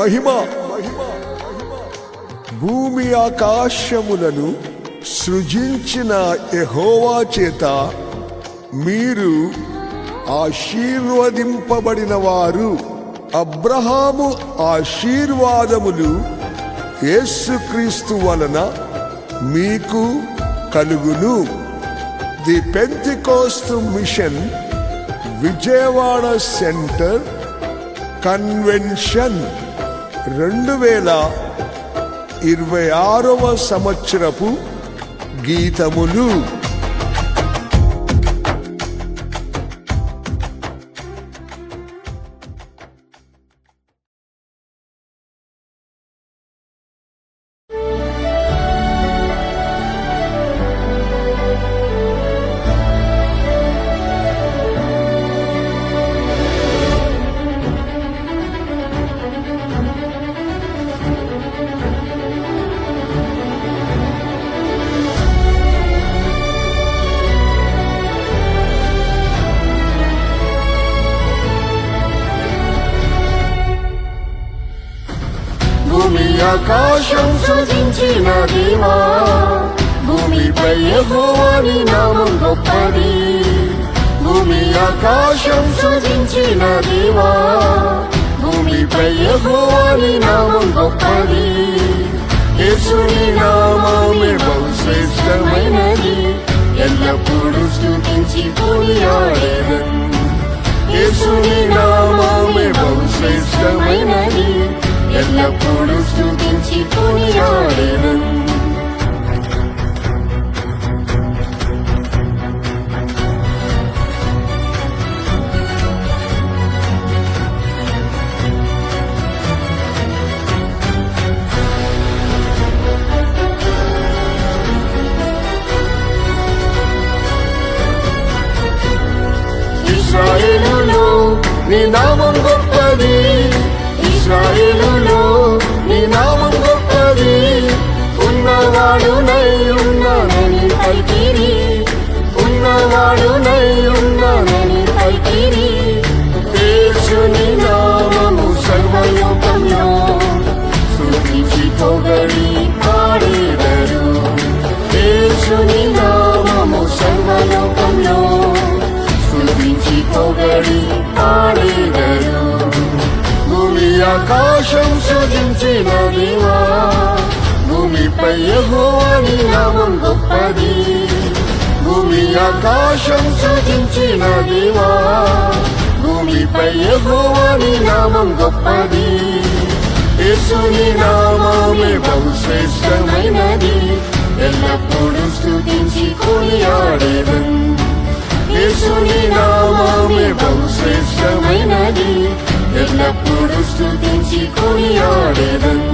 మహిమ. భూమి ఆకాశములను సృజించిన యెహోవా చేత మీరు ఆశీర్వదింపబడిన వారు. అబ్రహాము ఆశీర్వాదములు యేసుక్రీస్తు వలన మీకు కలుగును. The Pentecost mission Vijayawada centre convention 2026వ సంవత్సరపు గీతములు. భూమి ఆకాశం సృజించిన దేవా, భూమిపై యెహోవా నీ నామం గొప్పది. భూమి ఆకాశం సృజించిన దేవా, భూమిపై యెహోవా నీ నామం గొప్పది. యేసుని నామమే బహుశ్రేష్టమైనది, ఎల్లప్పుడూ స్తుతించి కొనియాడెదన్. యేసుని నామమే బహుశ్రేష్టమైనది, ఎల్లప్పుడూ స్తుతించి కొనియాడెదన్. ఇశ్రాయేలులో నీ నామం గొప్పది, ఇశ్రాయేలులో నీ నామం గొప్పది. ఉన్నవాడునై ఉన్నానని పలికిరి, ఉన్నవాడునై ఉన్నానని పలికిరి. యేసుని నామము సర్వలోకంలో స్తుతించి పొగడి పాడెదరు. యేసుని నామము సర్వలోకంలో స్తుతించి పొగడి పాడెదరు. భూమి ఆకాశం సృజించిన దేవా, భూమిపై యెహోవా నీ నామం గొప్పది. భూమి ఆకాశం సృజించిన దేవా, భూమిపై యెహోవా నీ నామం గొప్పది. యేసుని నామమే బహుశ్రేష్టమైనది, ఎల్లప్పుడూ స్తుతించి కొనియాడెదన్. యేసుని నామమే బహుశ్రేష్టమైనది, ఎల్లప్పుడూ స్తుతించి కొనియాడెదన్.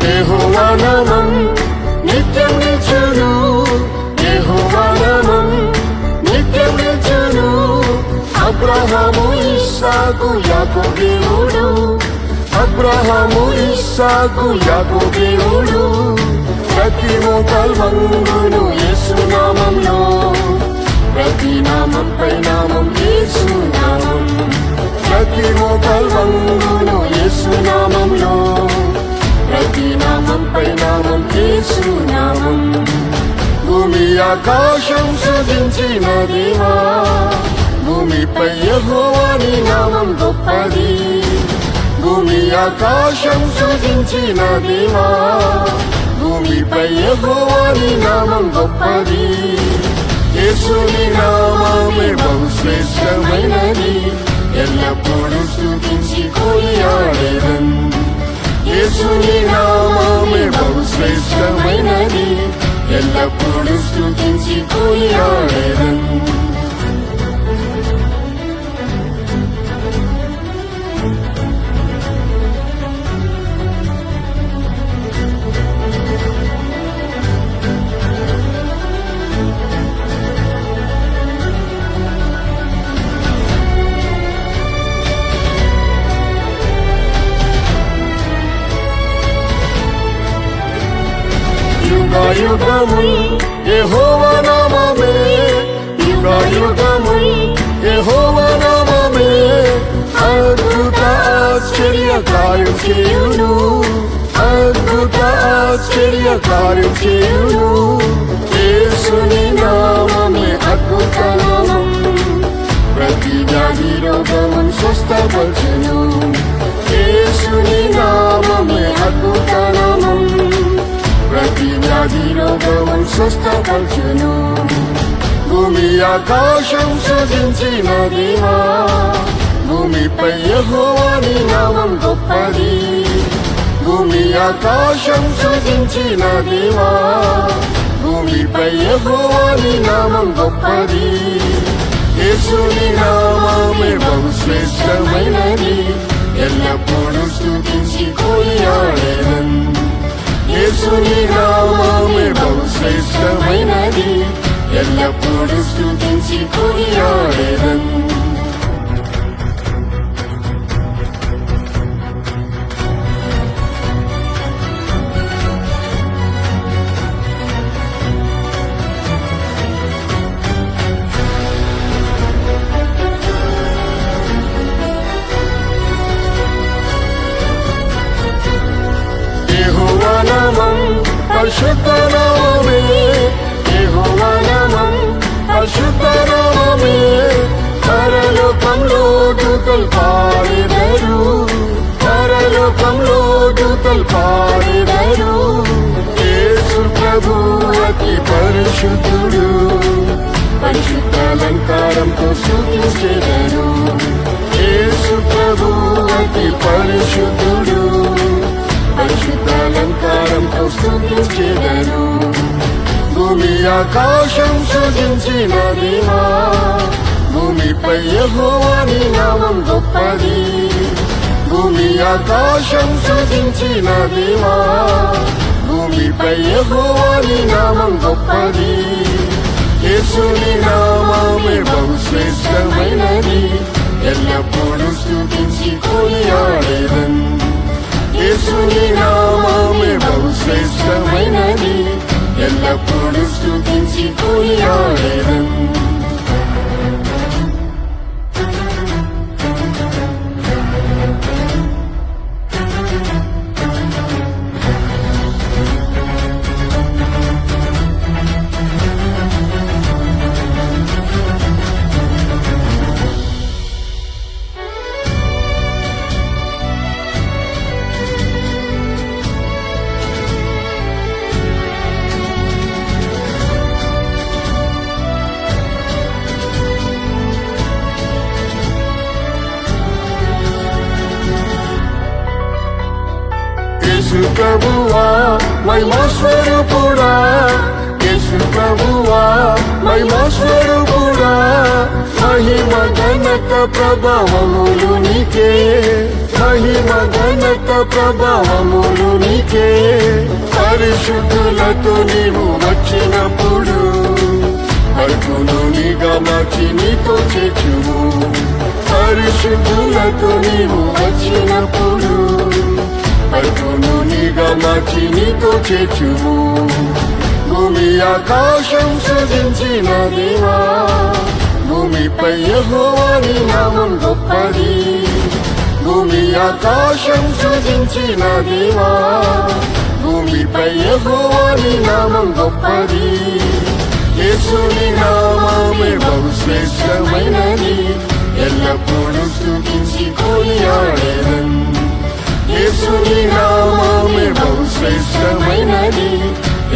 యెహోవా నామం నిత్యం నిల్చును, యెహోవా నామం నిత్యం నిల్చును. అబ్రహాము ఇస్సాకు యాకోబు దేవుడు, అబ్రహాము ఇస్సాకు యాకోబు దేవుడు. ప్రతి మోకాలు వంగును యేసు నామంలో, ప్రతి నామంపై నామం యేసు నామం. ప్రతి మోకాలు వంగును యేసు నామంలో, ప్రతి నామంపై నామం యేసు నామం. భూమి ఆకాశం సృజించిన దేవా, భూమిపై యెహోవా నీ నామం గొప్పది. భూమి ఆకాశం సృజించిన దేవా, భూమిపై యెహోవా నీ నామం గొప్పది. యేసుని నామమే బహుశ్రేష్టమైనది, ఎల్లప్పుడూ స్తుతించి కొనియాడెదన్. యేసుని నామమే బహుశ్రేష్టమైనది, ఎల్లప్పుడూ స్తుతించి కొనియాడెదన్. యుగయుగముల్ యెహోవా నామమే, యుగయుగముల్ యెహోవా నామమే అద్భుత ఆశ్చర్య కార్యం చేయును, అద్భుత ఆశ్చర్య కార్యం చేయును. యేసుని నామమే అద్భుత నామం, ప్రతి వ్యాధి రోగమును స్వస్థపరచును. యేసుని నామమే అద్భుత నామం, ప్రతి వ్యాధి రోగమును స్వస్థపరచును. భూమి ఆకాశం సృజించిన దేవా, భూమిపై యెహోవాని నామం గొప్పది. భూమి ఆకాశం సృజించిన దేవా, భూమిపై యెహోవాని నామం గొప్పది. యేసుని నామమే బహు శ్రేష్టమైనది, ఎల్లప్పుడూ స్తుతించి కొనియాడెదన్. యేసుని నామమే బహు శ్రేష్టమైనది, ఎల్లప్పుడూ స్తుతించి కొనియాడెదన్. యెహోవా నామం పరిశుద్ధ నామమే, యెహోవా నామం పరిశుద్ధ నామమే. పరలోకంలో దూతలు పాడెదరు, పరలోకంలో దూతలు పాడెదరు. యేసు ప్రభు అతి పరిశుద్ధుడు, పరిశుద్ధ అలంకారంతో స్తుతించెదరు. యేసు ప్రభు అతి పరిశుద్ధుడు, పరిశుద్ధ అలంకారంతో స్తుతించెదరు. భూమి ఆకాశం సృజించిన దేవా, భూమిపై యెహోవాని నామం గొప్పది. భూమి ఆకాశం సృజించిన దేవా, భూమిపై యెహోవాని నామం గొప్పది. యేసుని నామమే బహు శ్రేష్టమైనది, ఎల్లప్పుడూ స్తుతించి కొనియాడెదన్. యేసుని నామమే బహు శ్రేష్టమైనది, ఎల్లప్పుడూ స్తుతించి కొనియాడెదన్. యేసు ప్రభువా మహిమా స్వరూపుడా, యేసు ప్రభువా మహిమా స్వరూపుడా. మహిమ ఘనత ప్రభావములు నీకే, మహిమ ఘనత ప్రభావములు నీకే. పరిశుద్ధులతో నీవు వచ్చినప్పుడు అర్జును నీగా మార్చి నీతో చేర్చుము. పరిశుద్ధులతో నీవు వచ్చినప్పుడు అర్జును నీగా మార్చి నీతో చేర్చుము. భూమి ఆకాశం సృజించిన దేవా, భూమిపై యెహోవాని నామం గొప్పది. భూమి ఆకాశం సృజించిన దేవా, భూమిపై యెహోవాని నామం గొప్పది. యేసుని నామమే బహు శ్రేష్టమైనది, ఎల్లప్పుడూ స్తుతించి కొనియాడెదన్. యేసుని నామమే బహు శ్రేష్టమైనది,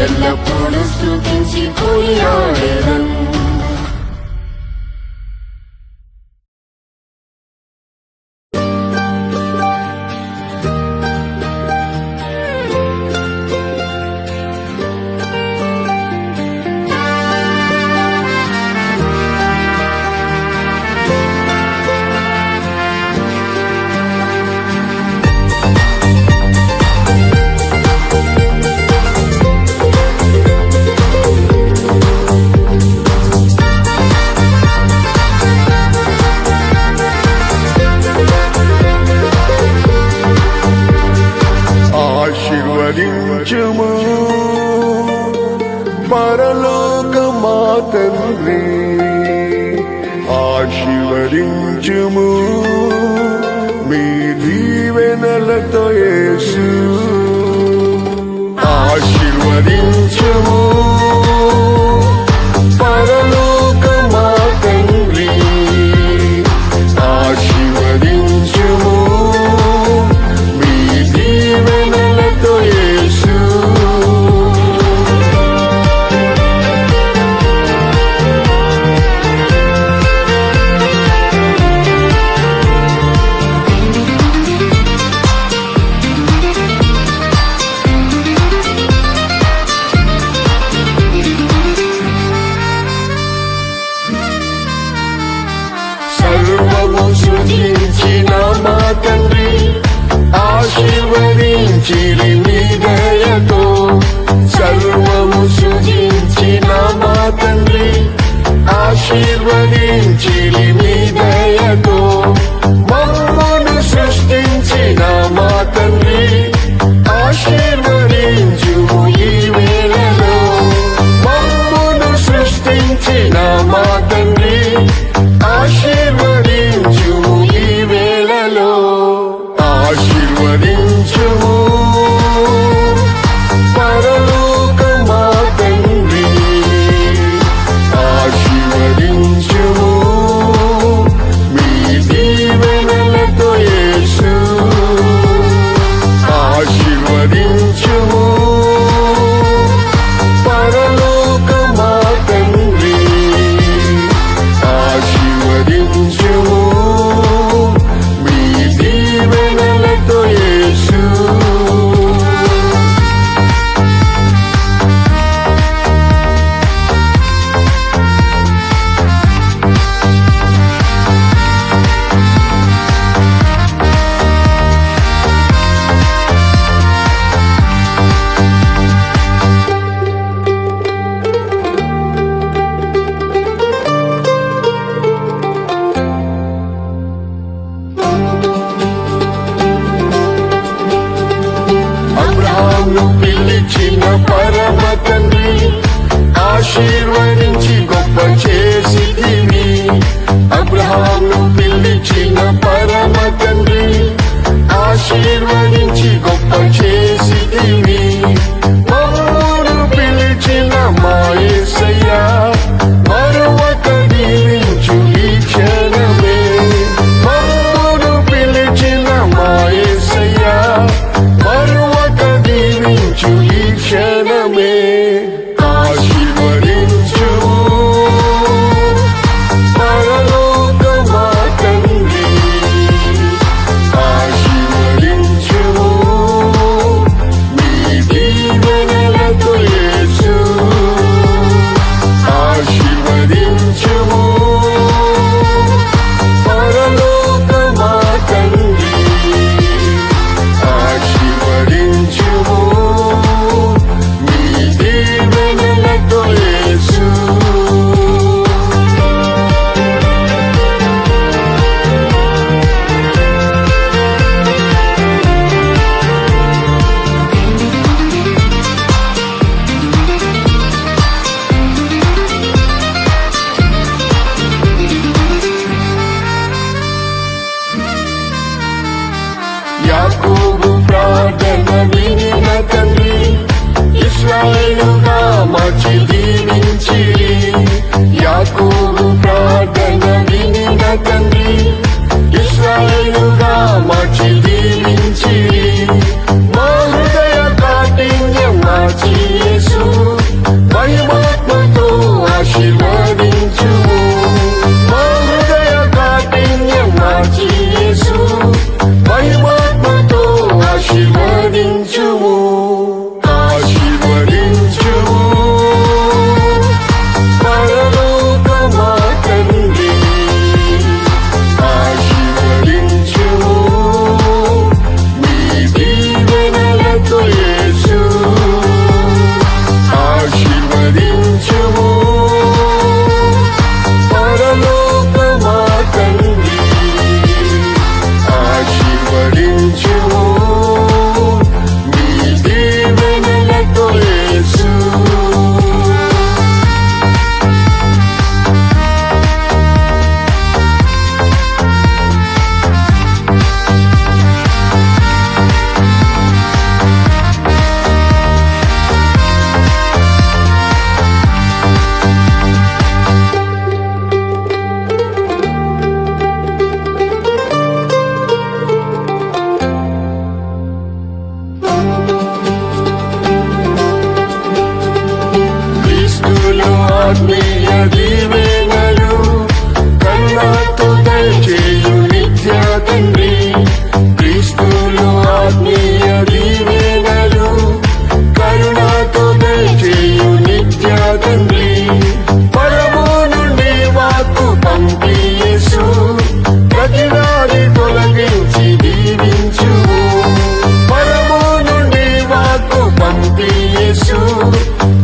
ఎల్లప్పుడూ స్తుతించి కొనియాడెదన్. తండ్రి ఆశీర్వదించుము మీ దీవెనలతో యేసు ఆశీర్వదించుము పరలోక మా తండ్రి ఆశీర్వదించుము మీ దీవెనలతో యేసు సర్వము సృజించిన మా తండ్రి ఆశీర్వదించిరి మీ దయతో సర్వము సృజించిన మా తండ్రి ఆశీర్వదించిరి మీ దయతో మమ్మను సృష్టించిన మా తండ్రి ఆశీర్వదించుము ఈ వేళలో మమ్మను సృష్టించిన మా తండ్రి ఆశీర్వదించుము ఈ వేళలో ఆశీర్వదించుము పరలోక మా తండ్రి ఆశీర్వదించుము మీ దీవెనలతో యేసు ఆశీర్వదించుము పరలోక మా తండ్రి ఆశీర్వదించుము మీ దీవెనలతో యేసు అబ్రహామును పిలిచిన పరమ తండ్రి ఆశీర్వదించి గొప్ప చేసితివి అబ్రహామును పిలిచిన పరమ తండ్రి ఆశీర్వదించి గొప్ప చేసితివి మమ్మును పిలిచిన మా యేసయ్యా మరువక దీవించు ఈ క్షణమే మమ్మును పిలిచిన మా యేసయ్యా మరువక దీవించు ఈ క్షణమే ఆశీర్వదించుము పరలోక మా తండ్రి ఆశీర్వదించుము మీ దీవెనలతో యేసు ఆశీర్వదించుము పరలోక మా తండ్రి ఆశీర్వదించుము మీ దీవెనలతో యేసు యాకోబు ప్రార్థన వినిన తండ్రి ఇశ్రాయేలుగా మార్చి దీవించిరి యాకోబు ప్రార్థన వినిన తండ్రి ఇశ్రాయేలుగా మార్చి దీవించిరి మా హృదయ కాఠిన్యం మార్చి యేసు మహిమాత్మతో ఆశీర్వదించుము మా హృదయ కాఠిన్యం మార్చి యేసు మహిమాత్మతో ఆశీర్వదించుము ఆశీర్వదించుము పరలోక మా తండ్రి ప్రతివ్యాధి తొలగించి దీవించుము పరము నుండి వాక్కు పంపి యేసు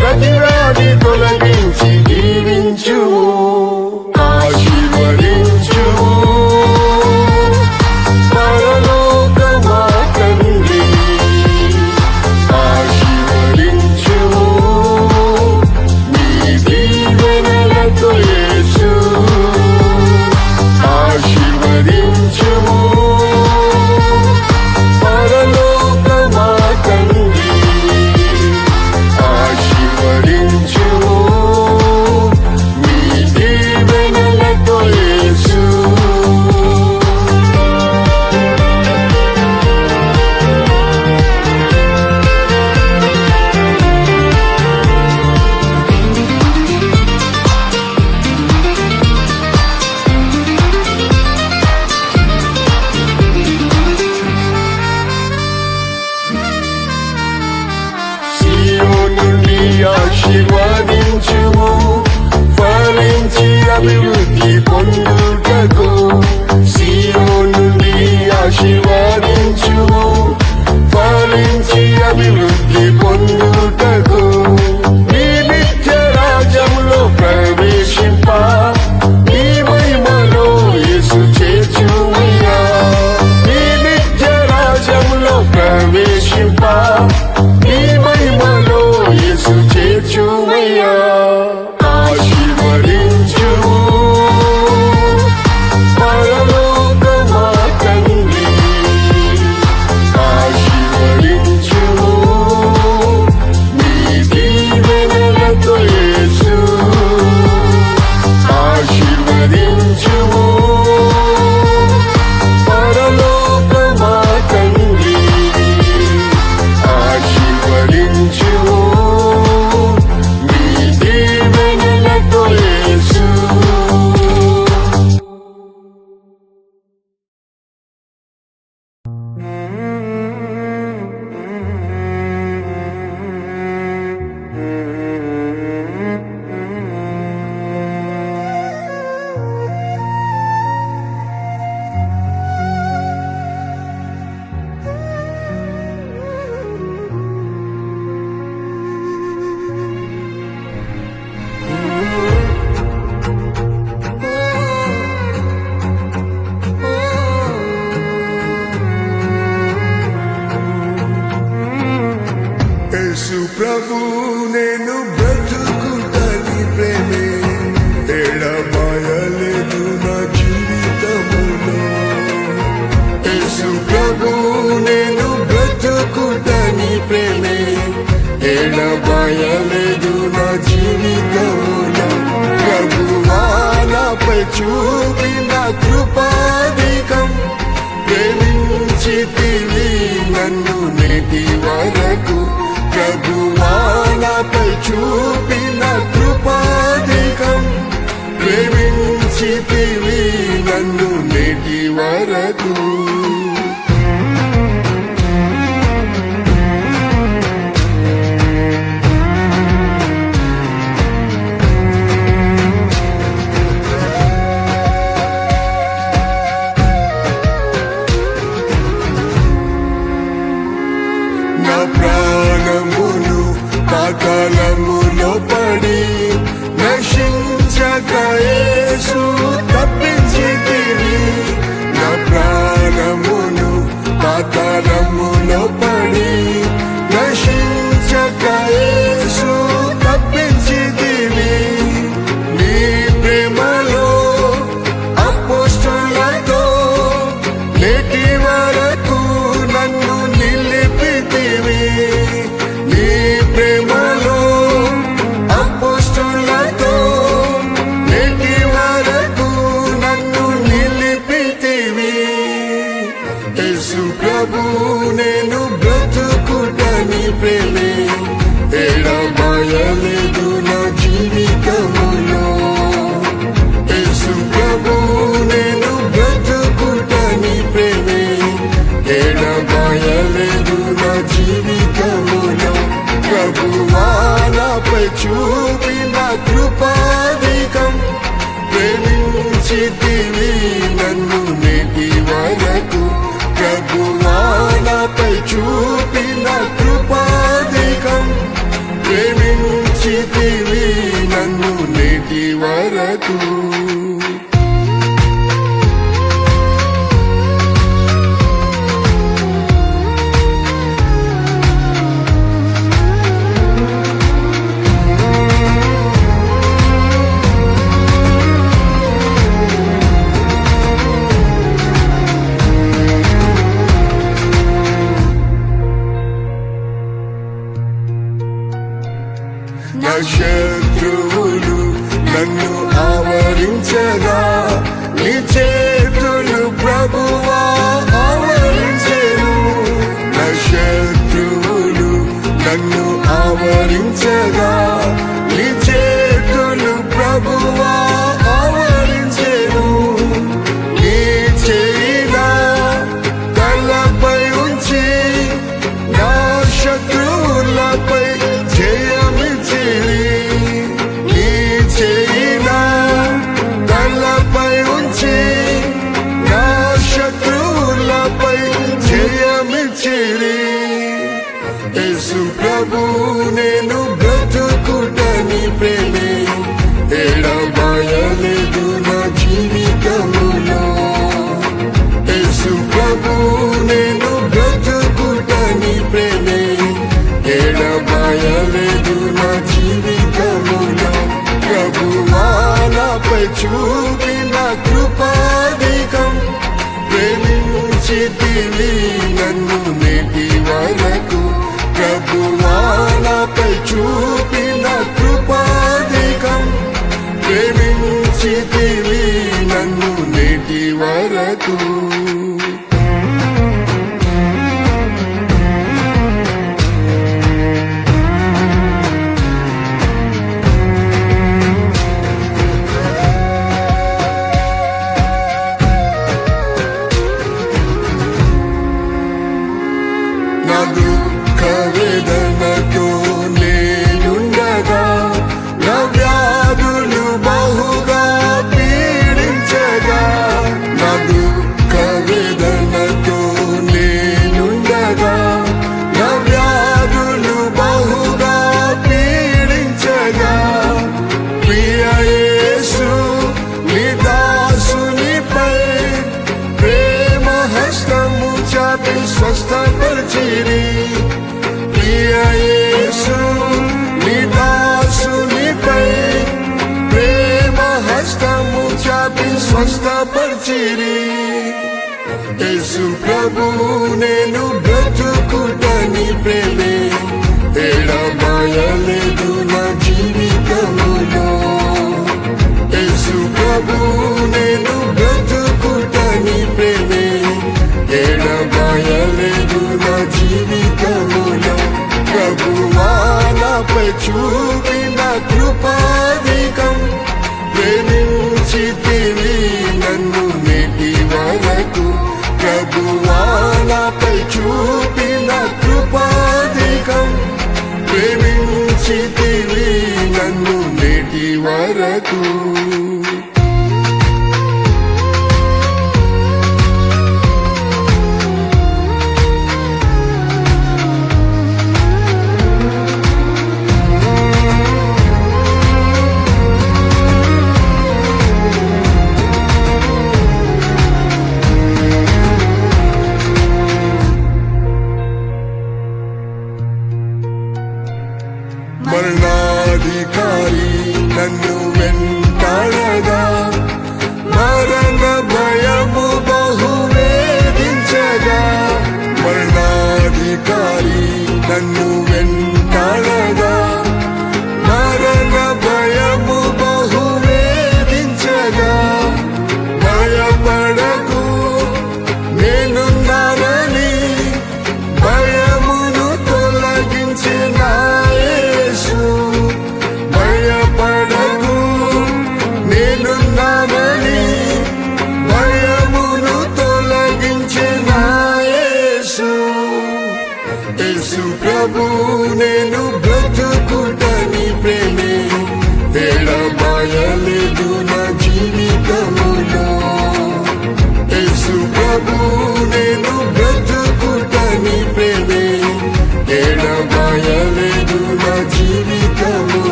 ప్రతివ్యాధి తొలగించి దీవించుము ఆశీర్వదించుము పరలోక మా తండ్రి ఆశీర్వదించుము నీ దీవెనలతో యేసు ఆశీర్వదించుము పరలోక మా తండ్రి ఆశీర్వదించుము నీ దీవెనలతో యేసు సియోనుని ఆశీర్వదించుము ఫలించి అభివృద్ధి పొందుటకు సియోనుని ఆశీర్వదించుము ఫలించి అభివృద్ధి పొందుటకు నీ నిత్య రాజ్యంలో ప్రవేశింప నీ మహిమలో యేసు చేర్చుమయ్యా నీ నిత్య రాజ్యంలో ప్రవేశింప నీ మహిమలో యేసు చేర్చుమయ్యా ఆశీర్వదించుము పరలోక మా తండ్రి ఆశీర్వదించుము నీ దీవెనలతో యేసు ఆశీర్వదించుము పరలోక మా తండ్రి ఆశీర్వదించుము నీ దీవెనలతో యేసు యేసు ప్రభు నేను బ్రతుకుటని ప్రేమే ఎడబాయలేదు నా జీవితములో యేసు ప్రభు నేను బ్రతుకుటని ప్రేమే ఎడబాయలేదు నా జీవితములో ప్రభువా నాపై చూపిన కృపాధికం ప్రేమించితివి నన్ను నేటి వరకు ప్రభువా నాపై చూపిన కృపాధికం ప్రేమించితివి నన్ను నేటి వరకు నా ప్రాణమును పాతాళములో పడి నశించక యేసు తప్పించితివి నా ప్రాణమును పాతాళములో పడి నశించక యేసు తప్పించితివి నీ ప్రేమలో అపోస్తలులతో నేటి వరకు నన్ను నిలిపితివి నీ ప్రేమలో అపోస్తలులతో నేటి వరకు నన్ను నిలిపితివి యేసు ప్రభు నేను బ్రతుకుటని ప్రేమే ఎడబాయలేదు నా జీవితములో యేసు ప్రభు నేను బ్రతుకుటని ప్రేమే ఎడబాయలేదు నా జీవితములో ప్రభువా నాపై చూపిన కృపాధికం ప్రేమించితివి నన్ను నేటి వరకు నా శత్రువులు నన్ను ఆవరించగా నీ చేతులు ప్రభువా ఆవరించెను. నా శత్రువులు నన్ను ఆవరించగా నీ చేతులు ప్రభువా ఆవరించెను. నీ చేయినా తలపై ఉంచి నా శత్రువులపై జయమిచ్చిరి. నీ చేయినా తలపై ఉంచి నా శత్రువులపై జయమిచ్చిరి. యేసు ప్రభు నేను బ్రతుకుటని ప్రేమే ఎడబాయలేదు నా జీవితములో. యేసు ప్రభు నేను బ్రతుకుటని ప్రేమే ఎడబాయలేదు నా జీవితములో. ప్రభువా నాపై చూపిన కృపాధికం ప్రేమించితివి నన్ను నేటి వరకు. ప్రభువా నాపై చూపిన కృపాధికం ప్రేమించితివి నన్ను నేటి వరకు. నా దుఃఖ వేదనతో నేనుండగా నా వ్యాధులు బహుగా పీడించగా. నా దుఃఖ వేదనతో నేనుండగా నా వ్యాధులు బహుగా పీడించగా. ప్రియ యేసు నీ దాసునిపై ప్రేమ హస్తము చాపి స్వస్థపరిచిరి. ప్రియ యేసు నీ దాసునిపై ప్రేమ హస్తము చాపి స్వస్థపరిచిరి. యేసు ప్రభు నేను బ్రతుకుటని ప్రేమే ఎడబాయలేదు నా జీవితములో. యేసు ప్రభు నేను బ్రతుకుటని ప్రేమే ఎడబాయలేదు నా జీవితములో. ప్రభువా నాపై చూపిన కృపాధికం ప్రేమించితివి నన్ను నేటి వరకు. ప్రభువా నాపై చూపిన కృపాధికం ప్రేమించితివి నన్ను నేటి వరకు. మరణాధికారి నన్ను వెంటాడగా మరణ భయము బహు వేధించగా. మరణాధికారి నన్ను వెంటాడగా మరణ భయము బహు వేధించగా. భయపడకు నేనున్నానని భయమును తొలగించిన యేసు. భయపడకు నేనున్నానని భయమును తొలగించిన యేసు.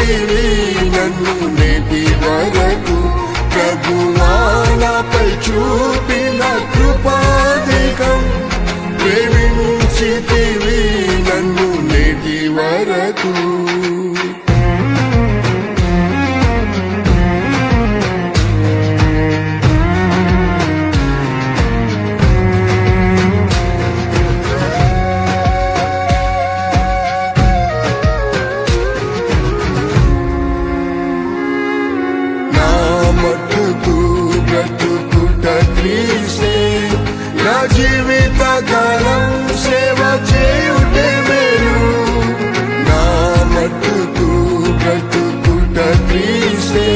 పెంచితివి నన్ను నేటి వరకు ప్రభువా నాపై చూపిన కృపాధికం ప్రేమించితివి నన్ను నేటి వరకు నా జీవిత కాలం సేవ చేయుటే మేలు నా మట్టుకు బ్రతుకుట క్రీస్తే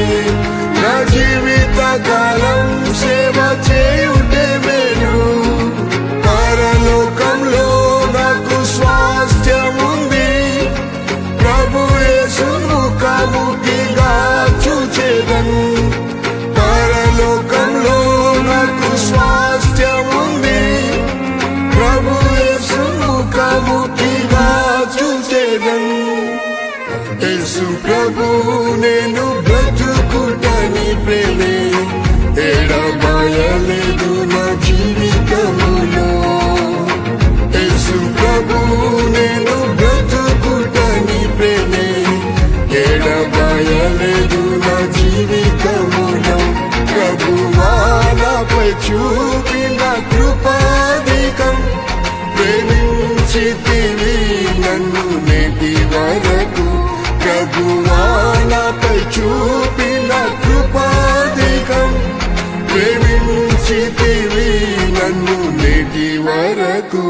నా జీవిత కాలం సేవ చేయుటే మేలు పరలోకంలో నాకు స్వాస్థ్యముంది ప్రభు యేసు ముఖాముఖిగా చూచేదన్ పరలోకంలో నాకు స్వాస్థ్యముంది ప్రభు యేసు ముఖాముఖిగా చూసేదన్ యేసు ప్రభు నేను బ్రతుకుటని ప్రేమే ఎడబాయలేదు నా జీవితములో యేసు ప్రభు నేను బ్రతుకుటని ప్రేమే ఎడబాయలేదు నా జీవితములో ప్రభువా నాపై చూపిన కృపాధికం ప్రేమించితివి నన్ను నేటి వరకు ప్రభువా నాపై చూపిన కృపాధికం ప్రేమించితివి నన్ను నేటి వరకు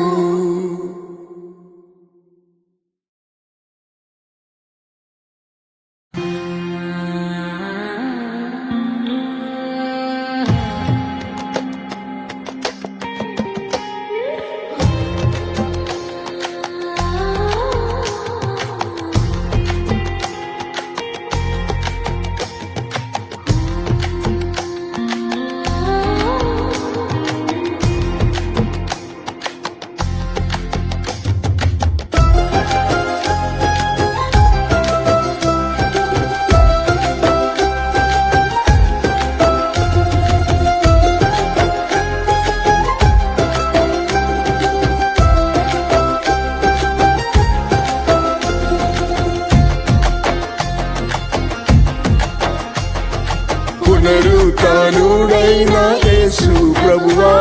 పునరుత్థానుడైన యేసు ప్రభువా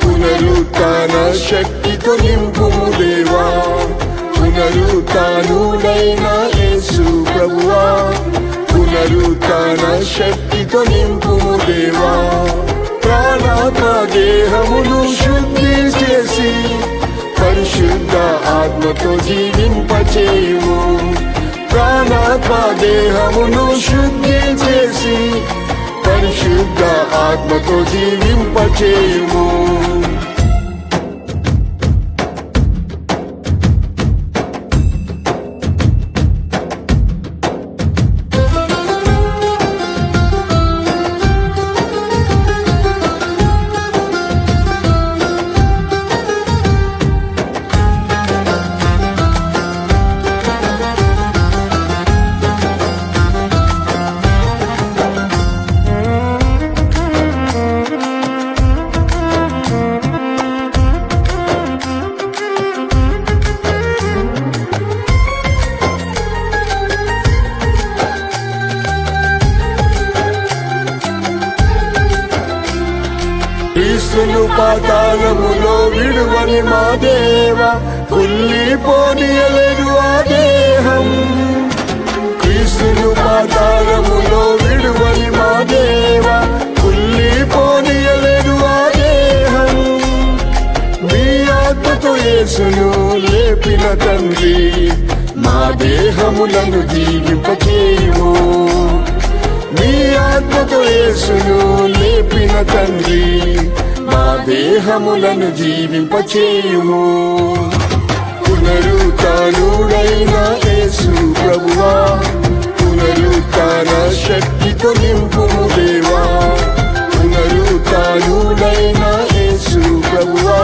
పునరుత్థాన శక్తితో నింపుము దేవా పునరుత్థానుడైన యేసు ప్రభువా పునరుత్థాన శక్తితో నింపుము దేవా ప్రాణాత్మ దేహమును శుద్ధి చేసి పరిశుద్ధ ఆత్మతో జీవింపచేయుము ప్రాణాత్మ దేహమును శుద్ధి చేసి పరిశుద్ధ ఆత్మతో జీవింపచేయుము క్రీస్తును పాతాళములో విడువని మా దేవ కుళ్ళిపోనీయలేదు ఆ దేహం క్రీస్తును పాతాళములో విడువని మా దేవ కుళ్ళిపోనీయలేదు ఆ దేహం మీ ఆత్మతో యేసును లేపిన తండ్రి మా దేహములను జీవింపచేయుము మీ ఆత్మతో యేసును లేపిన తండ్రి మా దేహములను జీవింపచేయుము పునరుత్థానుడైన యేసు ప్రభువా పునరుత్థాన శక్తితో నింపుము దేవా పునరుత్థానుడైన యేసు ప్రభువా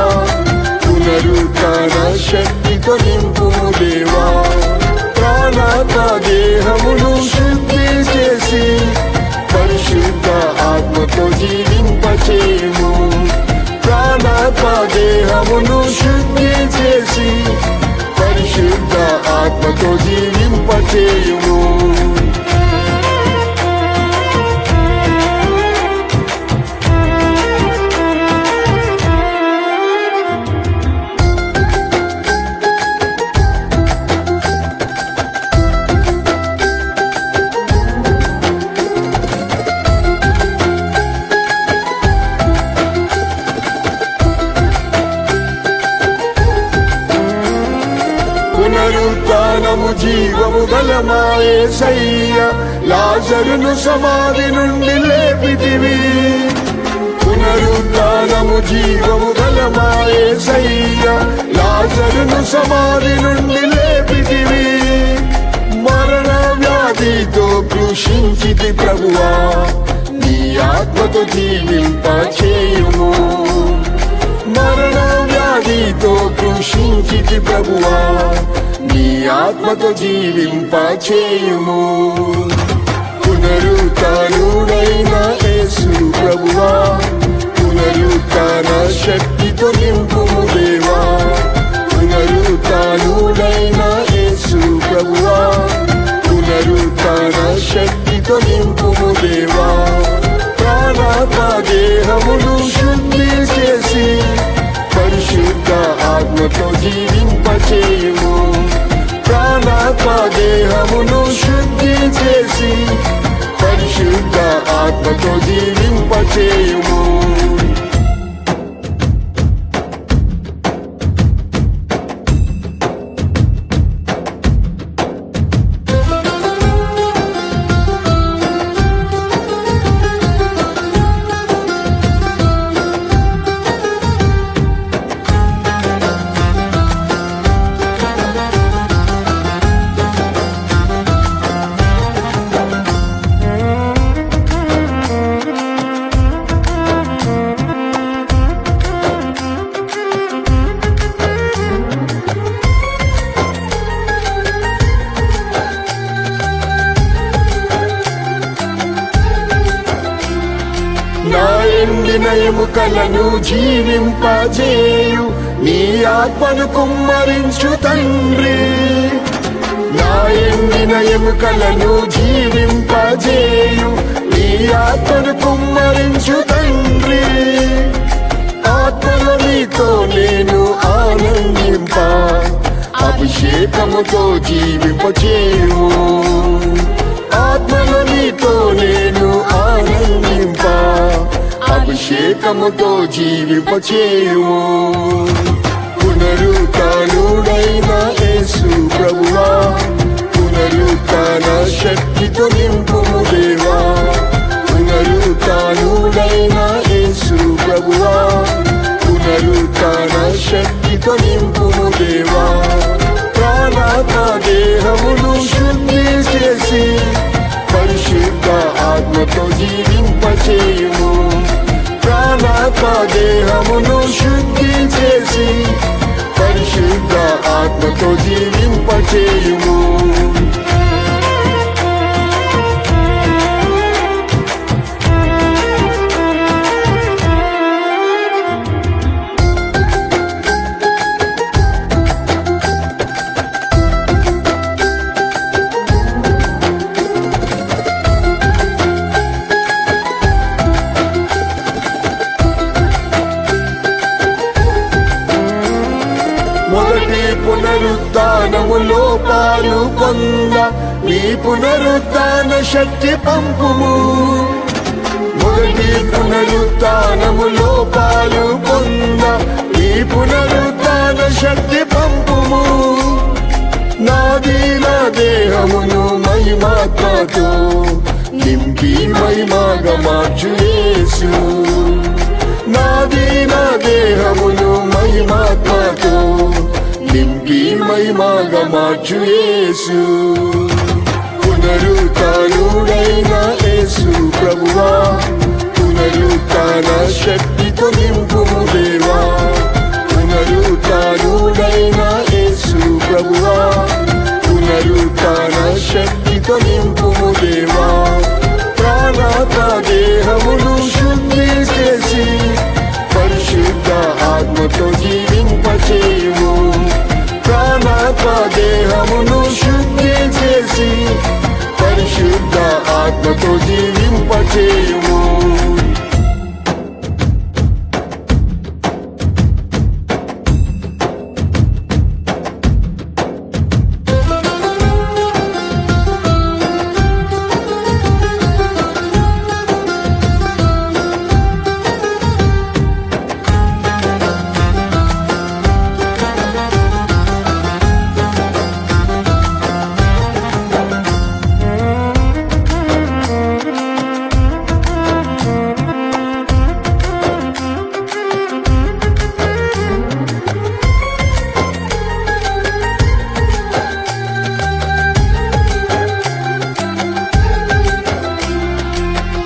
పునరుత్థాన శక్తితో నింపుము దేవా ప్రాణాత్మ దేహమును జీవింపచేయుము. పునరుత్థానము జీవము గల మా యేసయ్య, లాజరును సమాధి నుండి లేపితివి. పునరుత్థానము జీవము గల మా యేసయ్య, లాజరును సమాధి నుండి లేపితివి. మరణ వ్యాధితో కృషించితి ప్రభువా, నీ ఆత్మతో జీవింపచేయుము. మరణ వ్యాధితో కృషించితి ప్రభువా, నీ ఆత్మతో జీవింపచేయుము. పునరుత్థానుడైన యేసు ప్రభువా, పునరుత్థాన శక్తితో నింపుము దేవా. పునరుత్థానుడైన యేసు ప్రభువా, పునరుత్థాన శక్తితో నింపుము దేవా. ప్రాణాత్మ దేహమును శుద్ధి చేసి పరిశుద్ధ ఆత్మతో జీవింపచేయుము. ప్రాణాత్మ దేహమును శుద్ధి చేసి పరిశుద్ధ ఆత్మతో జీవింపచేయుము. నా ఎండిన ఎముకలను జీవింపజేయు నీ ఆత్మను కుమ్మరించు తండ్రి. నా ఎండిన ఎముకలను జీవింపజేయు నీ ఆత్మను కుమ్మరించు తండ్రి. ఆత్మలో నీతో నేను ఆనందింప, అభిషేకముతో జీవింపచేయు. ఆత్మలో నీతో నేను ఆనందింప, అభిషేకముతో జీవింపచేయుము. పునరుత్థానుడైన యేసు ప్రభువా, పునరుత్థాన శక్తితో నింపుము దేవా. పునరుత్థానుడైన యేసు ప్రభువా, పునరుత్థాన శక్తితో నింపుము దేవా. ప్రాణాత్మ దేహమును శుద్ధి చేసి పరిశుద్ధ ఆత్మతో జీవింపచేయుము. ప్రాణాత్మ దేహమును శుద్ధి చేసి పరిశుద్ధ ఆత్మతో జీవింపచేయుము. మొదటి పునరుత్థానములో పాలు పొంద నీ పునరుత్థాన శక్తి పంపుము. మొదటి పునరుత్థానములో పాలు పొంద నీ పునరుత్థాన శక్తి పంపుము. నాదీన దేహమును మహిమాత్మతో నింపి మహిమగా మార్చు యేసు. నాదీన దేహమును మహిమాత్మతో నింపి మహిమగా మార్చు యేసు. పునరుత్థానుడైన యేసు ప్రభువా, పునరుత్థాన శక్తితో నింపుము దేవా. పునరుత్థానుడైన యేసు ప్రభువా, పునరుత్థాన శక్తితో నింపుము దేవా. ప్రాణాత్మ దేహమును శుద్ధి చేసి పరిశుద్ధ ఆత్మతో జీవింపచేయుము. ప్రాణాత్మ దేహమును శుద్ధి చేసి చేసి పరిశుద్ధ ఆత్మతో జీవింపచేయుము.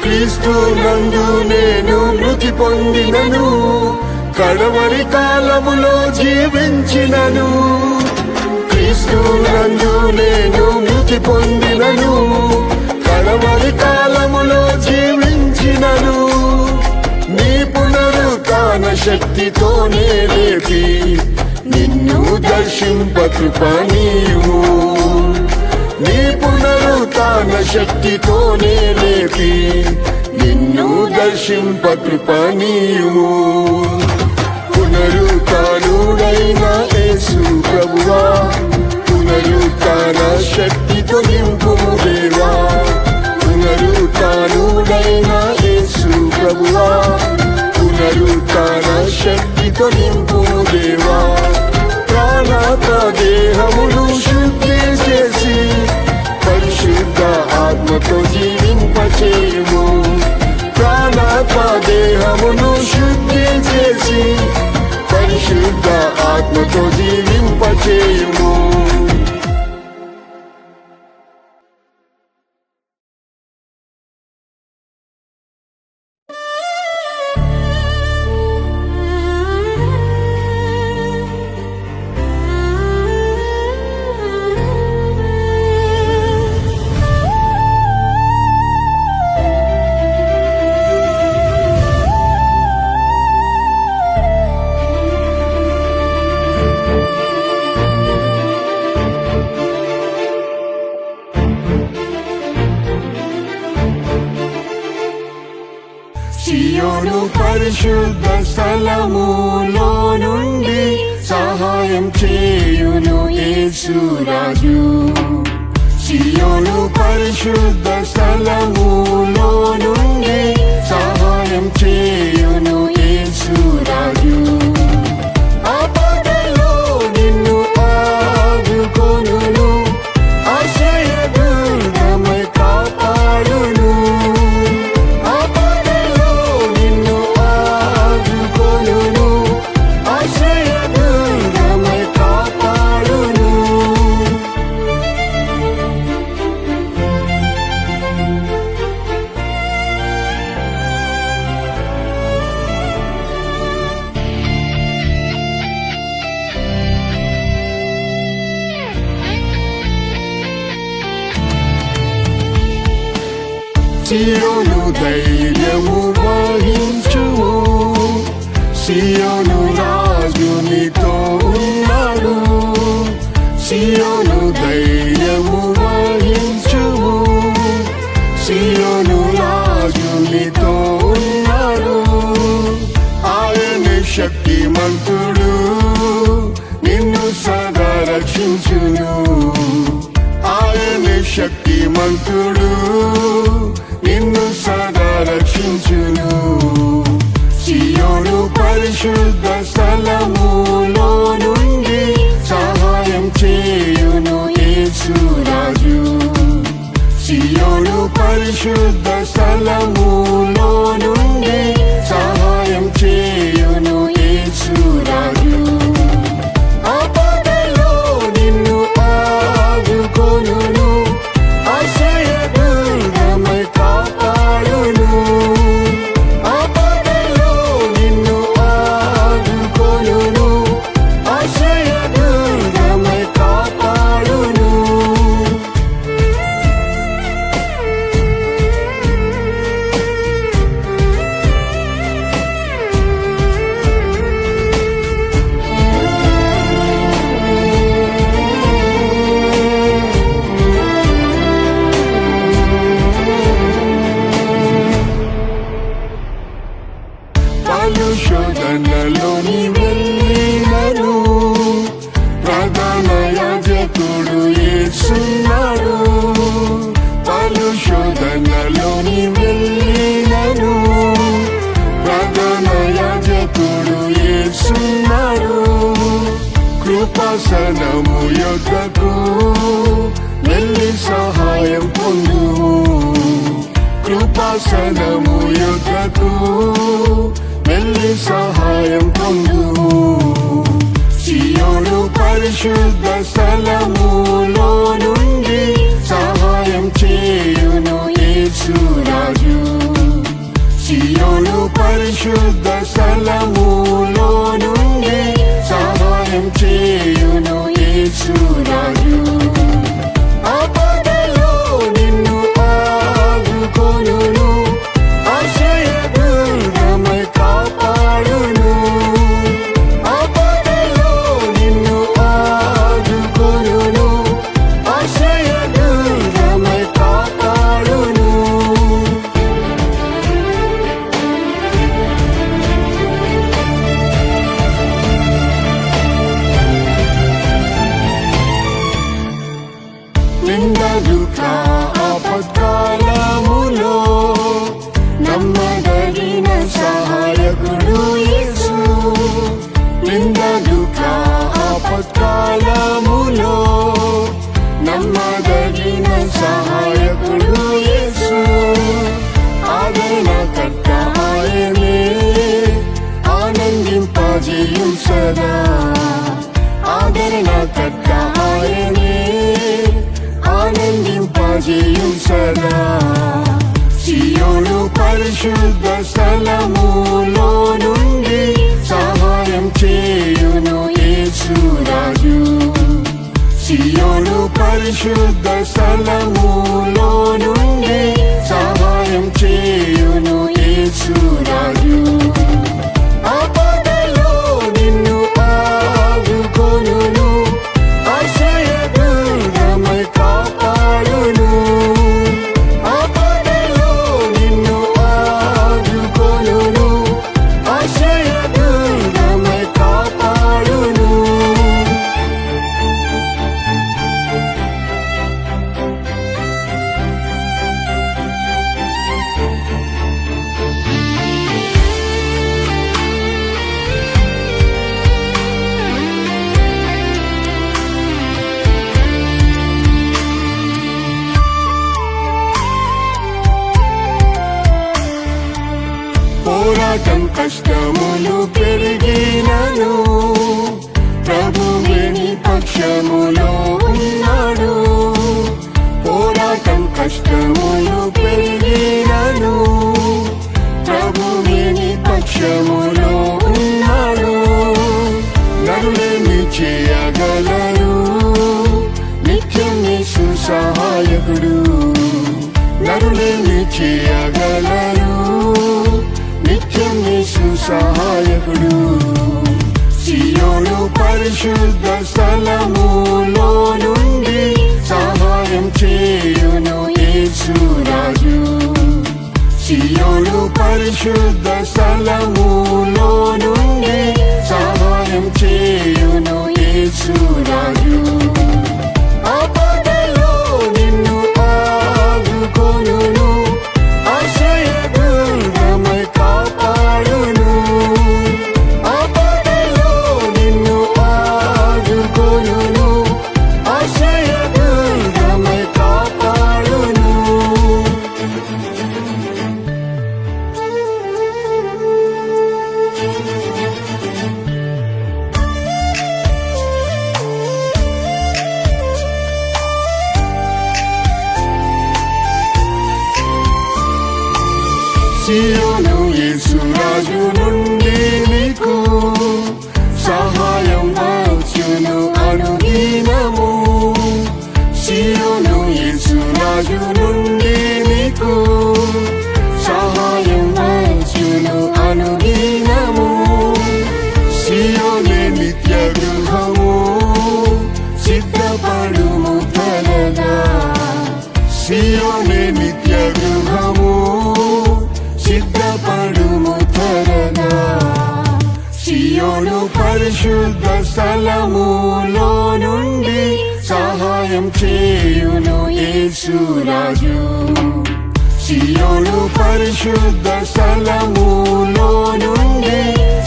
క్రీస్తు నందు నేను మృతి పొందినను, కడవరి కాలములో జీవించినను. క్రీస్తు నందు నేను మృతి పొందినను, కడవరి కాలములో జీవించినను. నీ పునరుత్థాన శక్తితోనే లేపి నిన్ను దర్శింప కృప నీవు. నీ పునరుత్థాన శక్తితోనే లేపి నిన్ను దర్శింప కృప నీవు. పునరుత్థానుడైన యేసు ప్రభువా, పునరుత్థాన శక్తితో నింపుము దేవా. పునరుత్థానుడైన యేసు ప్రభువా, పునరుత్థాన శక్తితో నింపుము దేవా. ప్రాణాత్మ దేహమును శుద్ధి చేసి పరిశుద్ధ ఆత్మతో జీవింపచేయుము. ప్రాణాత్మ దేహమును శుద్ధి చేసి పరిశుద్ధ ఆత్మతో జీవింపచేయుము. సియోను పరిశుద్ధ స్థలములో నుండి సహాయం చేయును యేసు రాజు. సియోను పరిశుద్ధ స్థలములో నుండి సహాయం చేయును యేసు రాజు. ఆపదలో నిన్ను ఆదుకొనును, ఆశ్రయదుర్గమై కాపాడును. సియోను ధైర్యము వహించుము, సియోను రాజు నీతో ఉన్నాడు. సియోను ధైర్యము వహించుము, సియోను రాజు నీతో ఉన్నాడు. ఆయన శక్తిమంతుడు, నిన్ను సదా రక్షించును. ఆయన శక్తిమంతుడు, నిన్ను సదా రక్షించును. సియోను పరిశుద్ధ స్థలములో నుండి సహాయం చేయును యేసు రాజు. సియోను పరిశుద్ధ స్థలములో నుండి సహాయం చేయును యేసు రాజు. ఆపదలో నిన్ను ఆదుకొనును, ఆశ్రయదుర్గమై కాపాడును. ఆపదలో నిన్ను ఆదుకొనును, ఆశ్రయదుర్గమై కాపాడును. శ్రమలు శోధనలోని వెళ్ళినను ప్రధాన యాజకుడు యేసున్నాడు. కృపాసనము యొద్దకు వెళ్ళి సహాయం పొందుము. కృపాసనము యొద్దకు వెళ్ళి సహాయం పొందుము. సియోను పరిశుద్ధ స్థలములో నుండి సహాయం చేయును యేసు రాజు. సియోను పరిశుద్ధ స్థలములో నుండి సహాయం చేయును యేసు రాజు. ఆపదలో నిన్ను ఆదుకొనును, ఆశ్రయదుర్గమై కాపాడును. ఆపదలో నిన్ను ఆదుకొనును, ఆశ్రయదుర్గమై కాపాడును. నింద దుఃఖ ఆపత్కాలములో నమ్మదగిన సహాయకుడు యేసు. నింద దుఃఖ ఆపత్కాలములో నమ్మదగిన సహాయకుడు యేసు. ఆదరణకర్త ఆయనే, ఆనందింపజేయు సదా. ఆదరణకర్త ఆయనే, ఆనందింపజేయు సదా. సియోను పరిశుద్ధ స్థలములో నుండి సహాయం చేయును యేసు రాజు. సియోను పరిశుద్ధ స్థలములో నుండి సహాయం చేయును యేసు రాజు. ఆపదలో నిన్ను ఆదుకొనును, ఆశ్రయదుర్గమై కాపాడును. ఆపదలో నిన్ను ఆదుకొనును, ఆశ్రయదుర్గమై కాపాడును. పోరాటం కష్టములు పెరిగినను ప్రభువే నీ పక్షములో ఉన్నాడు. పోరాటం కష్టములు పెరిగినను ప్రభువే నీ పక్షములో ఉన్నాడు. నరులేమి చేయగలరు, నిత్యం యేసు సహాయకుడు. నరులేమి చేయగలరు, నిత్యం యేసు సహాయకుడు. సియోను పరిశుద్ధ స్థలములో నుండి సహాయం చేయును యేసు రాజు. సియోను పరిశుద్ధ స్థలములో నుండి సహాయం చేయును యేసు రాజు. ఆపదలో నిన్ను ఆదుకొనును, ఆశ్రయదుర్గమై కాపాడును. ఆపదలో నిన్ను ఆదుకొనును, ఆశ్రయదుర్గమై కాపాడును. సియోను యేసు రాజు నుండి నీకు సహాయం వచ్చును అనుదినము. సియోను యేసు రాజు నుండి నీకు సహాయం వచ్చును అనుదినము. సియోనే నిత్య గృహము, సిద్ధపడుము త్వరగా. సియోనే నిత్య గృహము, సిద్ధపడుము త్వరగా. సియోను పరిశుద్ధ స్థలములో నుండి సహాయం చేయును యేసు రాజు. సియోను పరిశుద్ధ స్థలములో నుండి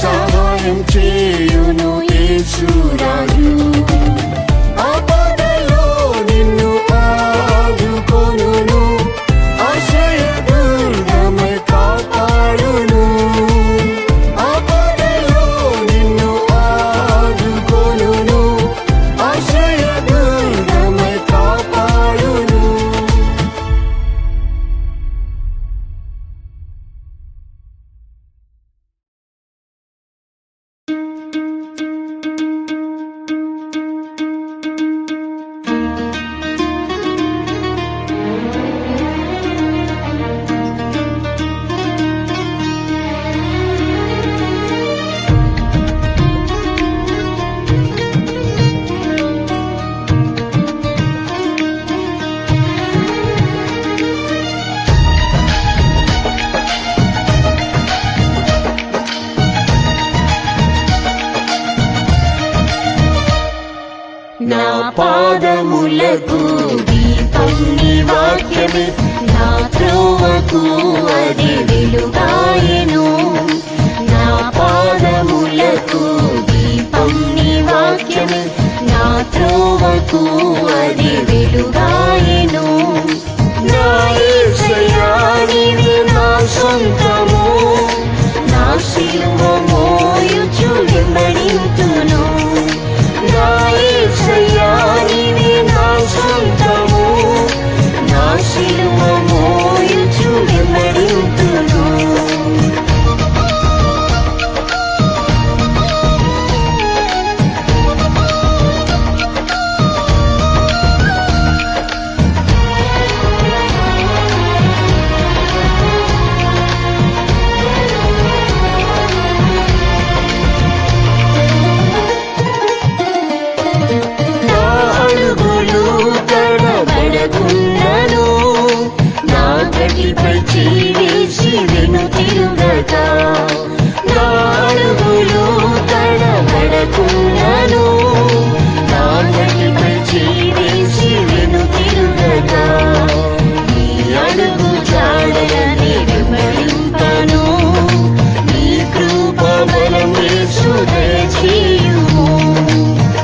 సహాయం చేయును యేసు రాజు. ఆపదలో నిన్ను ఆదుకొనును, ఆశ్రయదుర్గమై కాపాడును. ఆపదలో నిన్ను ఆదుకొనును, ఆశ్రయదుర్గమై కాపాడును. నా పాదములకు దీపం నీ వాక్యమే, నా త్రోవకు అది వెలుగాయెను. నా పాదములకు దీపం నీ వాక్యమే, నా త్రోవకు అది వెలుగాయెను. నా యేసయ్యా నీవే నా సొంతము, నా శిలువ మోయుచు వెంబడింతును. నా యేసయ్యా నీవే నా సొంతము, నా శిలువ మోయుచు వెంబడింతును. పై చీవేసి వెను తిరుగక, నా అడుగులు తడబడకున్నను. నా గడిపై చీవేసి వెను తిరుగక, నీ అడుగు జాడలని వెంబడింపను. నీ కృప బలం యేసు దయచేయుము.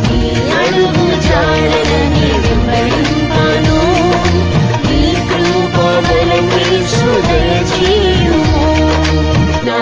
నీ అడుగు జాడలని వెంబడింపను. నీ కృప బలం యేసు దయచేయుము. నా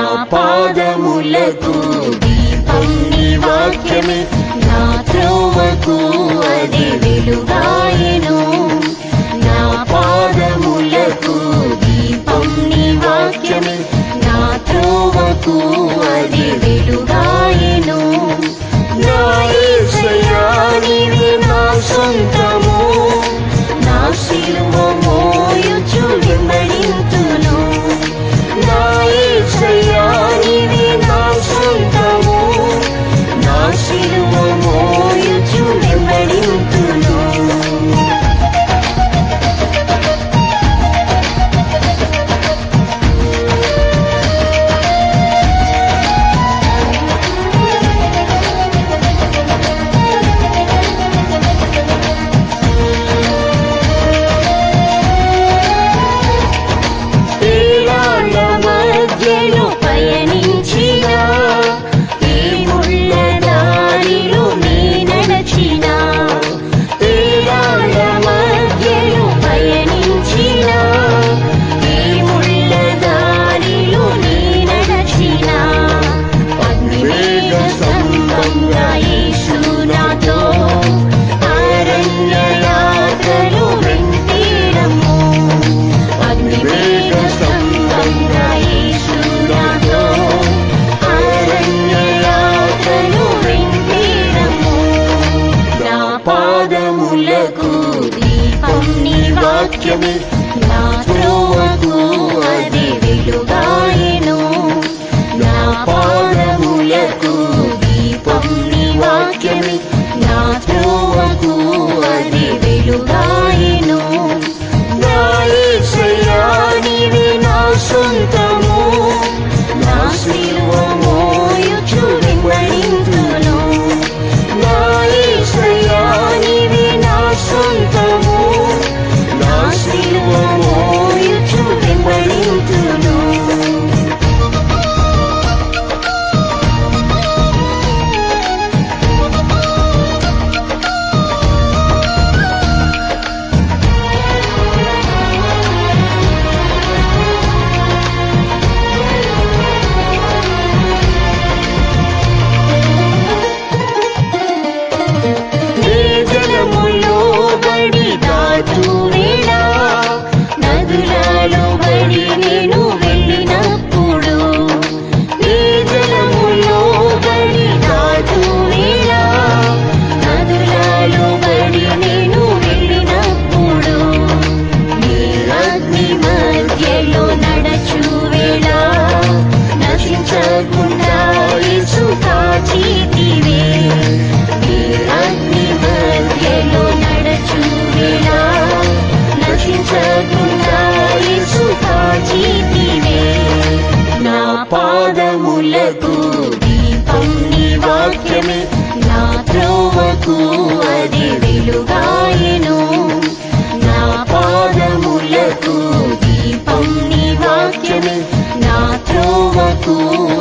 త్రోవకు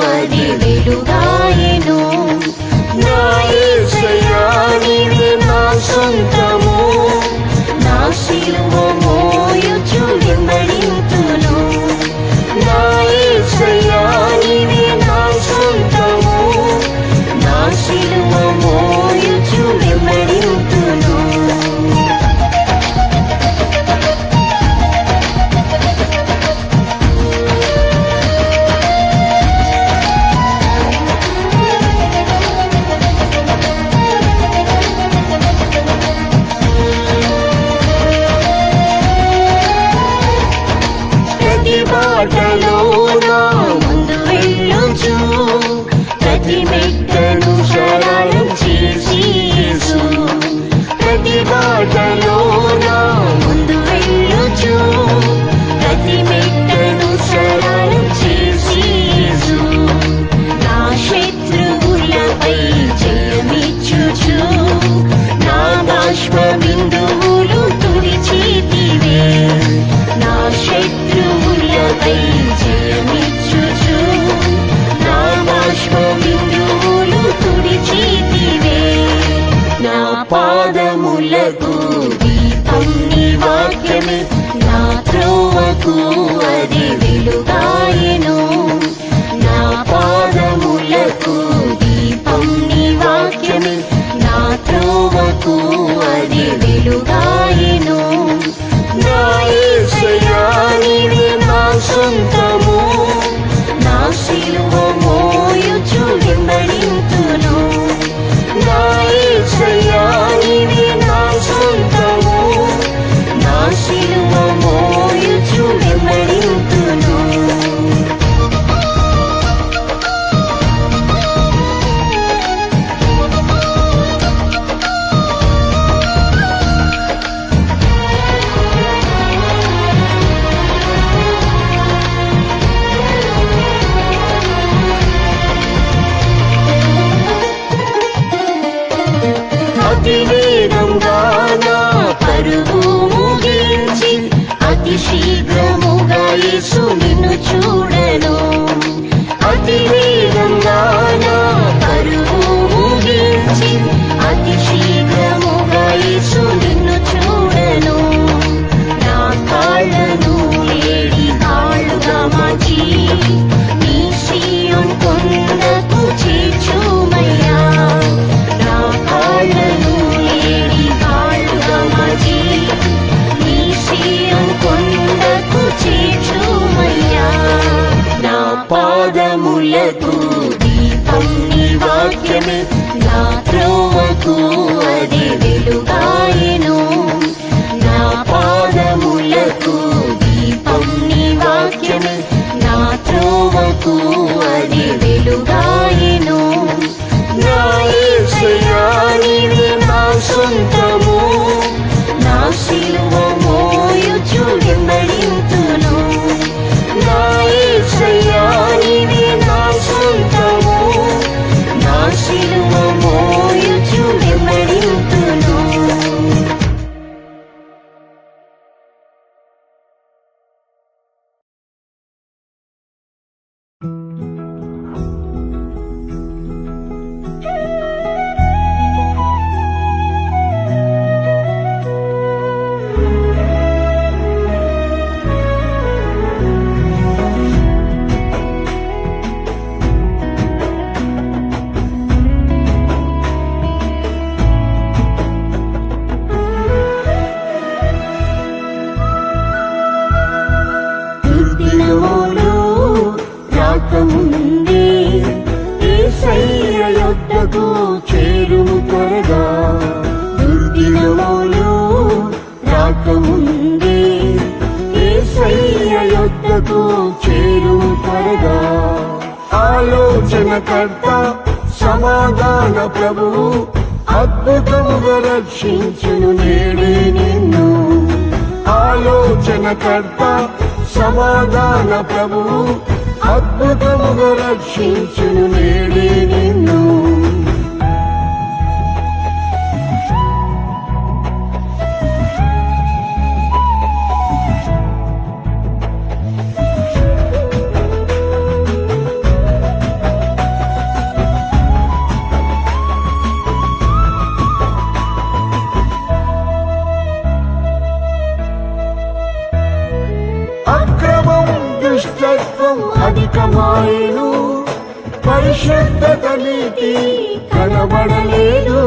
అది వెలుగాయెను. నా యేసయ్యా నీవే నా సొంతము, నా సిలువ మోయుచు వెంబడింతును. నా యేసయ్యా నీవే నా సొంతము, నా సిలువ మోయుచు వెంబడింతును. ప్రతి బాటలో నా ముందు వెళ్ళుచు, ప్రతి మెట్టను సరళం చేసి యేసు. ప్రతి బాటలో నా ముందు వెళ్ళుచు, ప్రతి మెట్టను సరళం చేసి యేసు. నా శత్రువులపై జయమిచ్చుచు, నా బాష్ప బిందువులు తుడిచితివే. నా శత్రువులపై జయమిచ్చుచు, నా బాష్ప బిందువులు తుడిచితివే. నా పాదములకు దీపం నీ వాక్యమే, నా త్రోవకు అది వెలుగాయెను. నా పాదములకు దీపం నీ వాక్యమే, నా త్రోవకు అది వెలుగాయెను. నా యేసయ్యా నీవే నా సొంతము, నా సిలువ మోయుచు వెంబడింతును. నా యేసయ్యా నీవే నా సొంతము, నా సిలువ మోయుచు వెంబడింతును. అతి వేగంగా నా పరుగు ముగించి, అతి శీఘ్రముగా యేసు నిన్ను చూడను. అతి వేగంగా నా పరుగు ముగించి, అతి శీఘ్రముగా యేసు నిన్ను చూడను. నా కాళ్ళను ఏడి కాళ్ళుగా మార్చి, నీ సీయోను కొండకు చేర్చుమయ్యా. నా కాళ్ళను ఏడి కాళ్ళుగా మార్చి, నీ సీయోను కొండకు చేర్చుమయ్యా. నా పాదములకు దీపం నీ వాక్యమే, నా త్రోవకు అది వెలుగాయెను. నా పాదములకు దీపం నీ వాక్యమే, నా త్రోవకు అది వెలుగాయెను. నా యేసయ్యా నీవే నా సొంతము, నా సిలువ మోయుచు వెంబడింతును. నా యేసయ్యా నీవే నా సొంతము, నా సిలువ మోయుచు వెంబడింతును. దుర్దినములు రాకముందే యేసయ్య యొద్దకు చేరుము త్వరగా. దుర్దినములు రాకముందే యేసయ్య యొద్దకు చేరుము త్వరగా. ఆలోచనకర్త సమాధాన ప్రభువు అద్భుతముగా రక్షించును నేడే నిన్ను. ఆలోచనకర్త సమాధాన ప్రభువు అద్భుతముగా రక్షించును నేడే నిన్ను. దుష్టత్వం అధికమాయను, పరిశుద్ధత నీతి కనబడలేదు.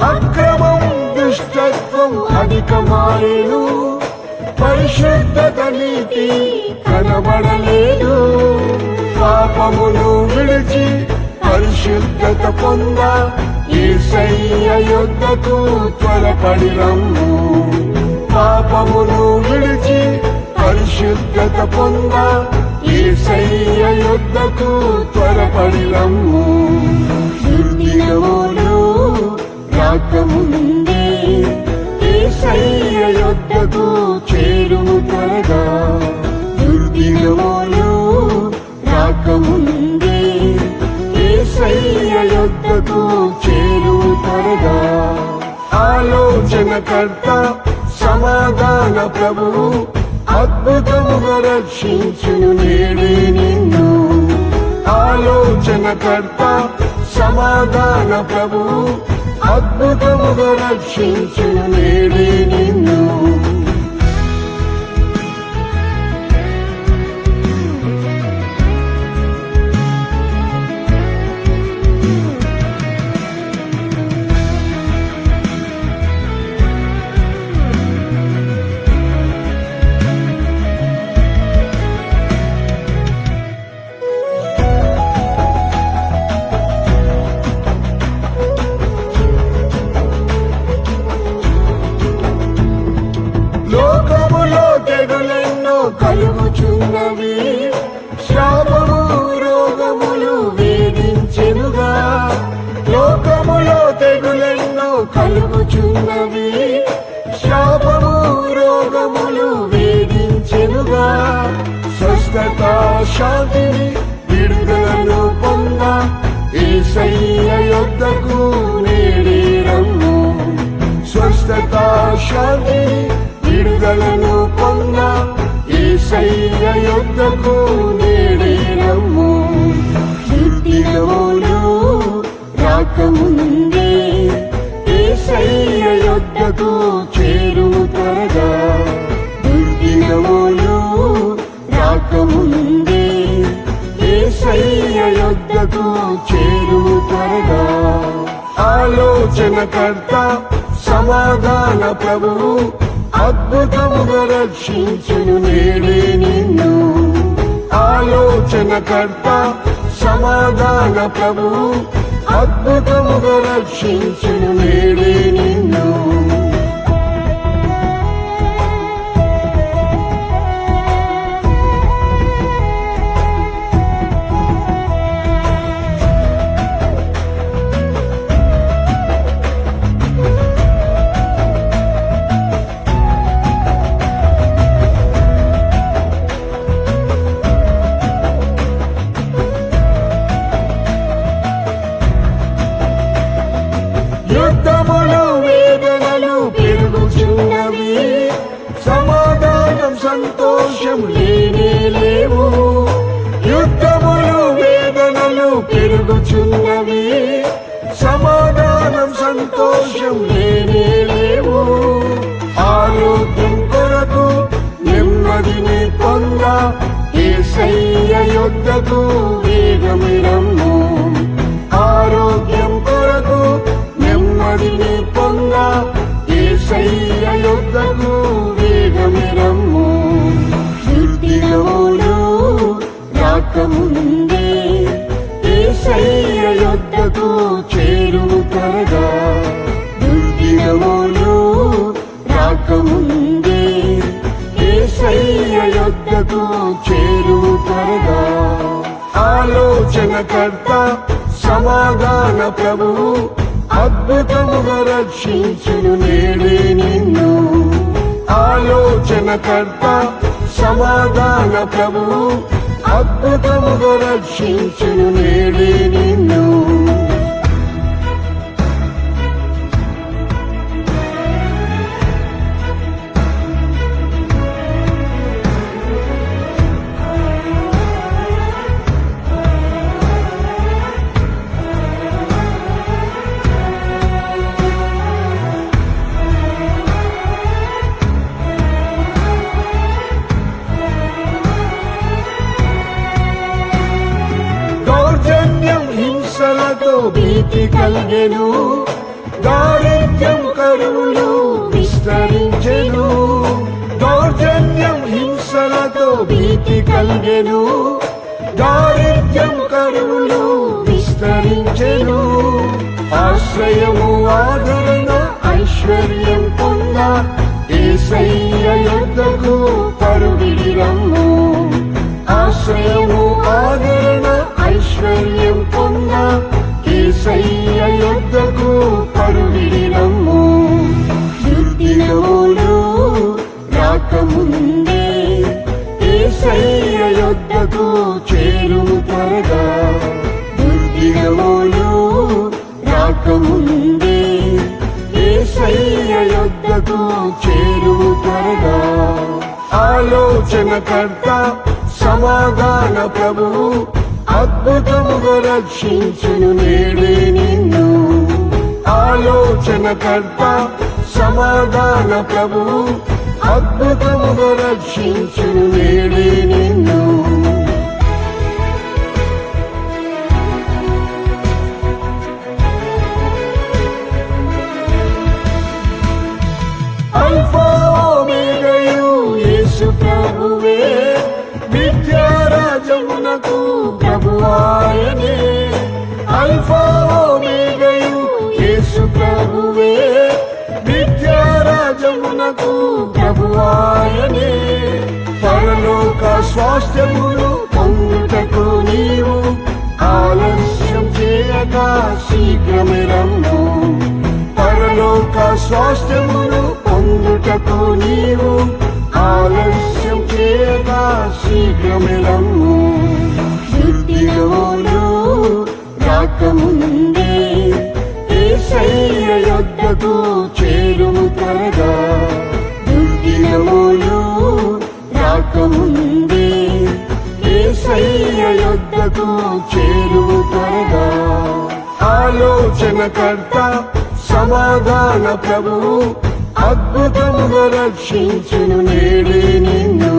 అక్రమం దుష్టత్వం అధికమాయను, పరిశుద్ధత నీతి కనబడలేదు. పాపమును విడిచి పరిశుద్ధత పొంద యేసయ్య యొద్దకు త్వరపడి రమ్ము. పాపమును విడిచి పరిశుద్ధత పొంద యేసయ్య యొద్దకు త్వరపడి రమ్ము. దుర్దినములు రాకముందే యేసయ్య యొద్దకు చేరుము త్వరగా. దుర్దినములు రాకముందే యేసయ్య యొద్దకు చేరుము త్వరగా. ఆలోచనకర్త సమాధాన ప్రభువు అద్భుతముగా రక్షించును నేడే నిన్ను. ఆలోచనకర్త సమాధాన ప్రభువు అద్భుతముగా రక్షించును నేడే నిన్ను. లోకములో తెగులెన్నో కలుగుచున్నవి, శాపము రోగములు వేధించెనుగా. లోకములో తెగులెన్నో కలుగుచున్నవి, శాపము రోగములు వేధించెనుగా. స్వస్థత శాంతిని విడుదలను పొంద యేసయ్య యొద్దకు నేడే రమ్ము. స్వస్థత శాంతిని విడుదలను పొంద యేసయ్య యొద్దకు నేడే రమ్ము. దుర్దినములు రాకముందే యేసయ్య యొద్దకు చేరుము త్వరగా. దుర్దినములు రాకముందే యేసయ్య యొద్దకు చేరుము త్వరగా. ఆలోచనకర్త సమాధాన ప్రభువు అద్భుతముగా రక్షించును నేడే నిన్ను. ఆలోచనకర్త సమాధాన ప్రభువు అద్భుతముగా రక్షించును నేడే నిన్ను. యుద్ధములు వేదనలు పెరుగుచున్నవి, సమాధానం సంతోషం లేనే లేవు. యుద్ధములు వేదనలు పెరుగుచున్నవి, సమాధానం సంతోషం లేనే లేవు. ఆరోగ్యం కొరకు నెమ్మదిని పొంద యేసయ్య యొద్దకు వేగమి రమ్ము. ఆరోగ్యం కొరకు నెమ్మదిని పొంద యేసయ్య యొద్దకు వేగమి రమ్ము. దుర్దినములు రాకముందే యేసయ్య యొద్దకు చేరుము త్వరగా. దుర్దినములు రాకముందే యేసయ్య యొద్దకు చేరుము త్వరగా. ఆలోచనకర్త సమాధాన ప్రభువు అద్భుతముగా రక్షించును నేడే నిన్ను. ఆలోచనకర్త సమాధాన ప్రభువు అద్భుతముగా రక్షించును నేడే నిన్ను. హింసలతో భీతి కలిగెను, దారిద్ర్యం కరువులు విస్తరించెను. దౌర్జన్యం హింసలతో భీతి కలిగెను, దారిద్ర్యం కరువులు విస్తరించెను. ఆశ్రయము ఆదరణ ఐశ్వర్యం పొంద యేసయ్య యొద్దకు పరుగిడి రమ్ము. ఆశ్రయము ఆదరణ ఐశ్వర్యం పొంద యేసయ్య యొద్దకు పరుగిడి రమ్ము. దుర్దినములు రాకముందే యేసయ్య యొద్దకు చేరుము త్వరగా. దుర్దినములు రాకముందే యేసయ్య యొద్దకు చేరుము త్వరగా. ఆలోచనకర్త సమాధాన ప్రభువు అద్భుతముగా రక్షించును నేడే నిన్ను. ఆలోచనకర్త సమాధాన ప్రభువు అద్భుతముగా రక్షించును నేడే నిన్ను. అల్ఫా ఓమేగయు యేసు ప్రభువే, విద్యారాజమునకు ప్రభువాయనే. అల్ఫా ఓమేగయు యేసు ప్రభువే, విద్యారాజమునకు ప్రభువాయనే. పరలోక స్వాస్థ్యమును పొందుటకు నీవు ఆలస్యం చేయక శీఘ్రమే రమ్ము. పరలోక స్వాస్థ్యమును పొందుటకు నీవు ఆలస్యం చేయక శీఘ్రమే రమ్ము. దుర్దినములు రాకముందే యేసయ్య యొద్దకు చేరుము త్వరగా. దుర్దినములు రాకముందే యేసయ్య యొద్దకు చేరుము త్వరగా. ఆలోచనకర్త సమాధాన ప్రభువు అద్భుతముగా రక్షించును నేడే నిన్ను.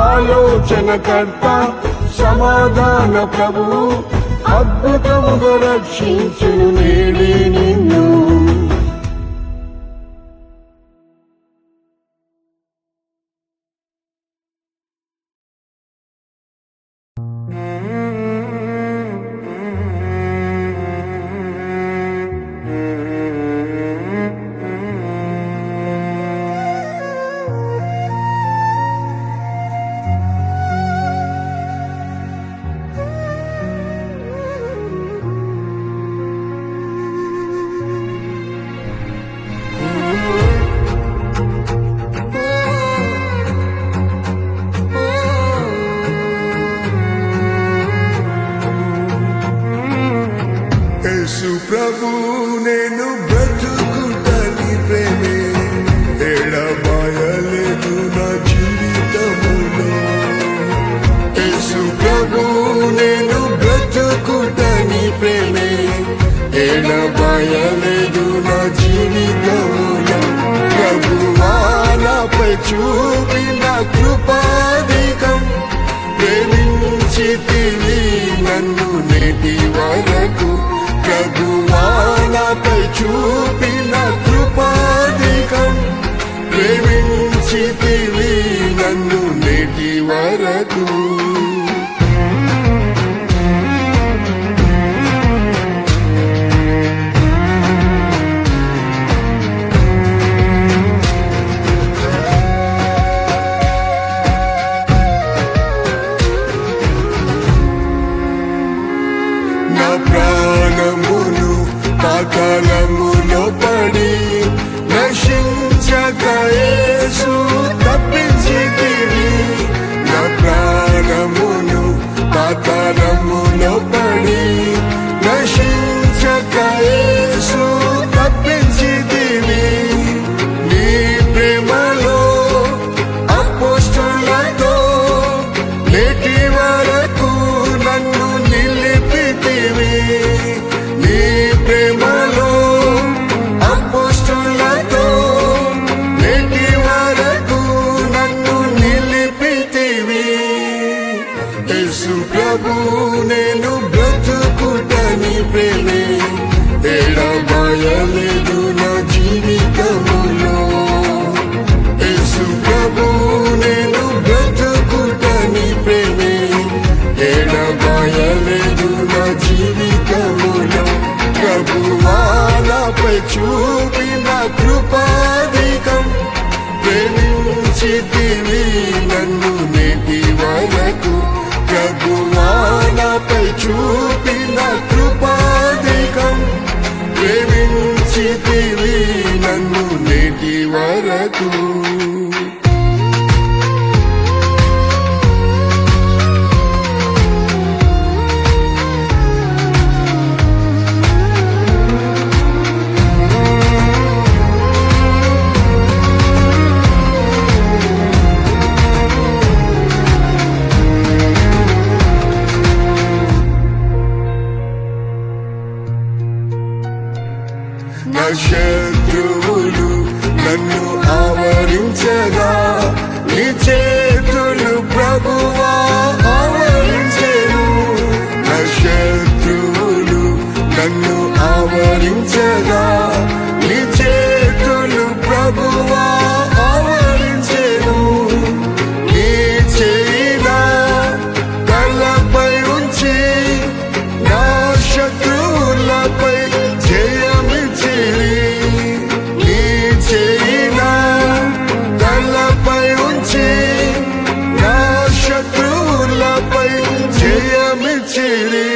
ఆలోచనకర్త సమాధాన ప్రభువు అద్భుతముగా రక్షించును నేడే నిన్ను. యేసు ప్రభు నేను బ్రతుకుటని ప్రేమే ఎడబాయలేదు నా జీవితములో. యేసు ప్రభు నేను బ్రతుకుటని ప్రేమే ఎడబాయలేదు నా జీవితములో. ప్రభువా నాపై చూపిన కృపాధికం, ప్రేమించితివి నన్ను నేటి వరకు. ప్రభువా నాపై చూపిన కృపాధికం, ప్రేమించితివి నన్ను నేటి వరకు. నా ప్రాణమును పాతాళములో పడి నశించక యేసు తప్పించితివి. నా ప్రాణమును పాతాళములో పడి నశించక యేసు తప్పించితివి. నీ ప్రేమలో అపోస్తలులతో నేటి వరకు నన్ను నిలిపితివి. నీ ప్రేమలో అపోస్తలులతో నేటి వరకు నన్ను నిలిపితివి. యేసు ప్రభు నేను బ్రతుకుటని నీ ప్రేమే ఎడబాయలేదు నా జీవితములో. యేసు ప్రభు నేను బ్రతుకుట నీ ప్రేమే ఎడబాయలేదు నా జీవితములో. ప్రభువా నాపై చూపిన కృపాధికం ప్రేమించితివి నన్ను నేటి వరకు. ప్రభువా నాపై చూపిన కృపాధికం ప్రేమించితివి నన్ను నేటి వరకు. నా శత్రువులు నన్ను ఆవరించగా నీ చేతులు ప్రభువా ఆవరించెను. నా శత్రువులు నన్ను ఆవరించగా నీ చేతులు ప్రభువా ఆవరించెను. నీ చేయినా తలపై ఉంచి నా శత్రువులపై జయమిచ్చిరి. నీ చేయినా తలపై ఉంచి నా శత్రువులపై జయమిచ్చిరి.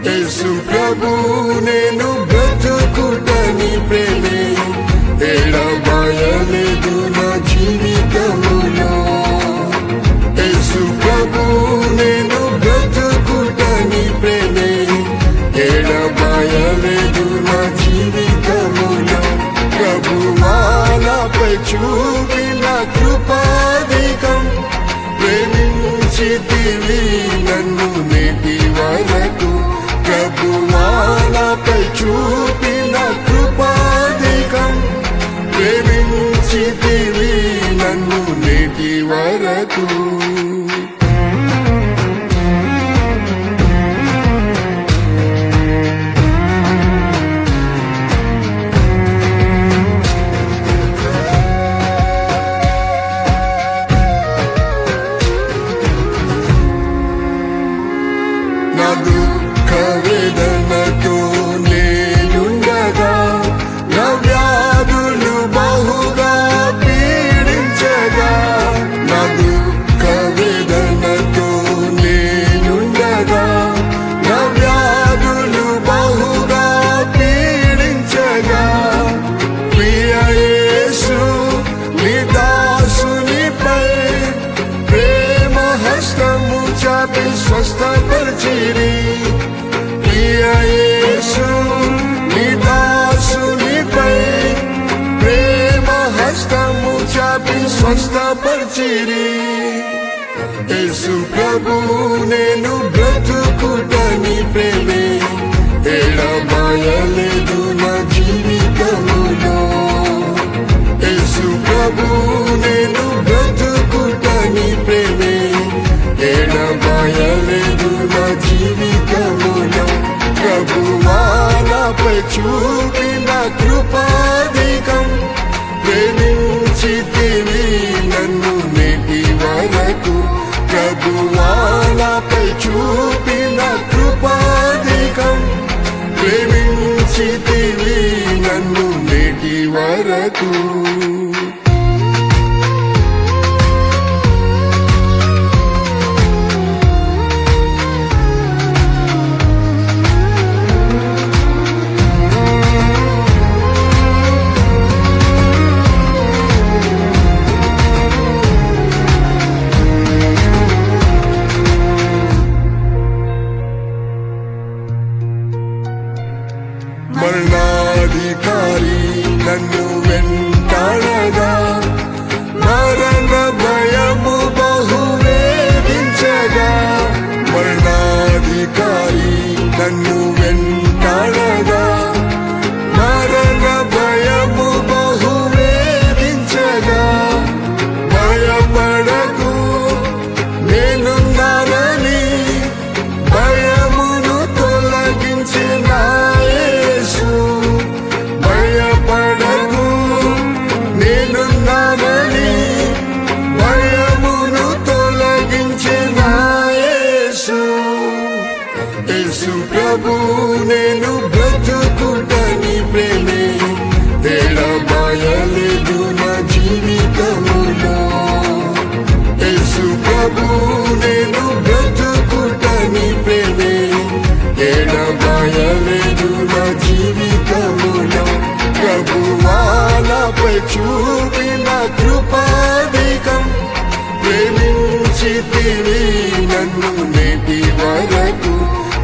యేసు ప్రభు నేను బ్రతుకుట నీ ప్రేమే ఎడబాయలేదు నా జీవితములో. యేసు ప్రభు నేను బ్రతుకుట నీ ప్రేమే ఎడబాయలేదు నా జీవితములో. ప్రభువా నాపై చూపిన కృపాధికం ప్రేమించితివి నన్ను నేటి వరకు. ప్రభువా నాపై చూపిన కృపాధికం ప్రేమించితివి నన్ను నేటి వరకు. నా దుఃఖ వేదనతో నేనుండగా నా వ్యాధులు బహుగా పీడించగా. నా దుఃఖ వేదనతో నేనుండగా నా వ్యాధులు బహుగా పీడించగా. ప్రియ యేసు నీ దాసునిపై ప్రేమ హస్తము చాపి స్వస్థపరిచిరి. ప్రియ యేసు నీ దాసునిపై ప్రేమ హస్తము చాపి స్వస్థపరిచిరి. యేసు ప్రభు నేను బ్రతుకుట నీ ప్రేమే ఎడబాయలేదు నా జీవితములో. యేసు ప్రభు నేను బ్రతుకుట నీ ప్రేమే ఎడబాయలేదు నా జీవితములో. ప్రభువా నాపై చూపిన కృపాధికం ప్రేమించితివి నన్ను నేటి వరకు. ప్రభువా నాపై చూపిన కృపాధికం ప్రేమించితివి నన్ను నేటి వరకు. మరణాధికారి నన్ను వెంటాడు ప్రేమించితివి నన్ను నేటి వరకు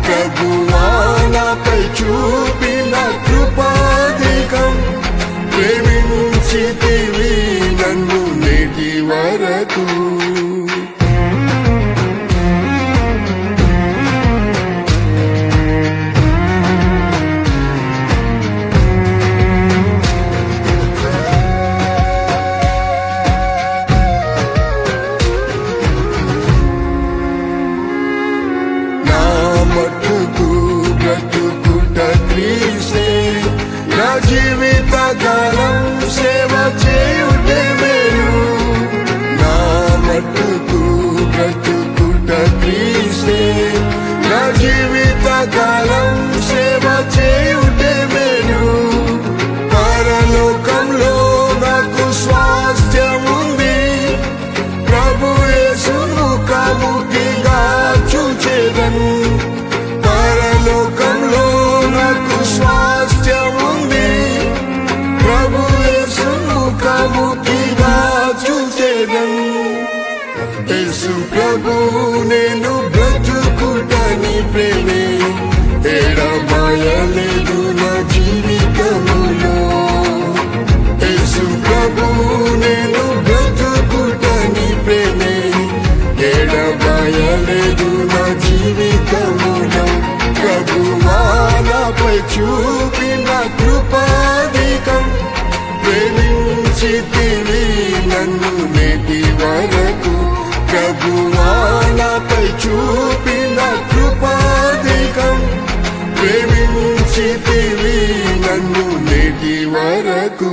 ప్రభువా నాపై చూపిన కృపాధికం ప్రేమించితివి నన్ను నేటి వరకు మట్టుకు బ్రతుకుట క్రీస్తే నా జీవిత కాలం సేవ చేయుటే మేలు నా మట్టుకు బ్రతుకుట క్రీస్తే నా జీవిత కాలం సేవ చేయుటే మేలు పరలోకంలో నాకు స్వాస్థ్యముంది ప్రభు యేసు ముఖాముఖిగా చూచెదను పరలోకంలో నాకు స్వాస్థ్యముంది ప్రభు యేసు ముఖాముఖిగా చూచెదను యేసు ప్రభు నేను బ్రతుకుటని ప్రేమే ఎడబాయలేదు నా జీవితములో యేసు ప్రభు నేను బ్రతుకుటని ప్రేమే ఎడబాయలేదు నా జీవితములో ప్రభువా నాపై చూపిన కృపాధికం ప్రేమించితివి నన్ను నేటి వరకు ప్రభువా నాపై చూపిన కృపాధికం ప్రేమించితివి నన్ను నేటి వరకు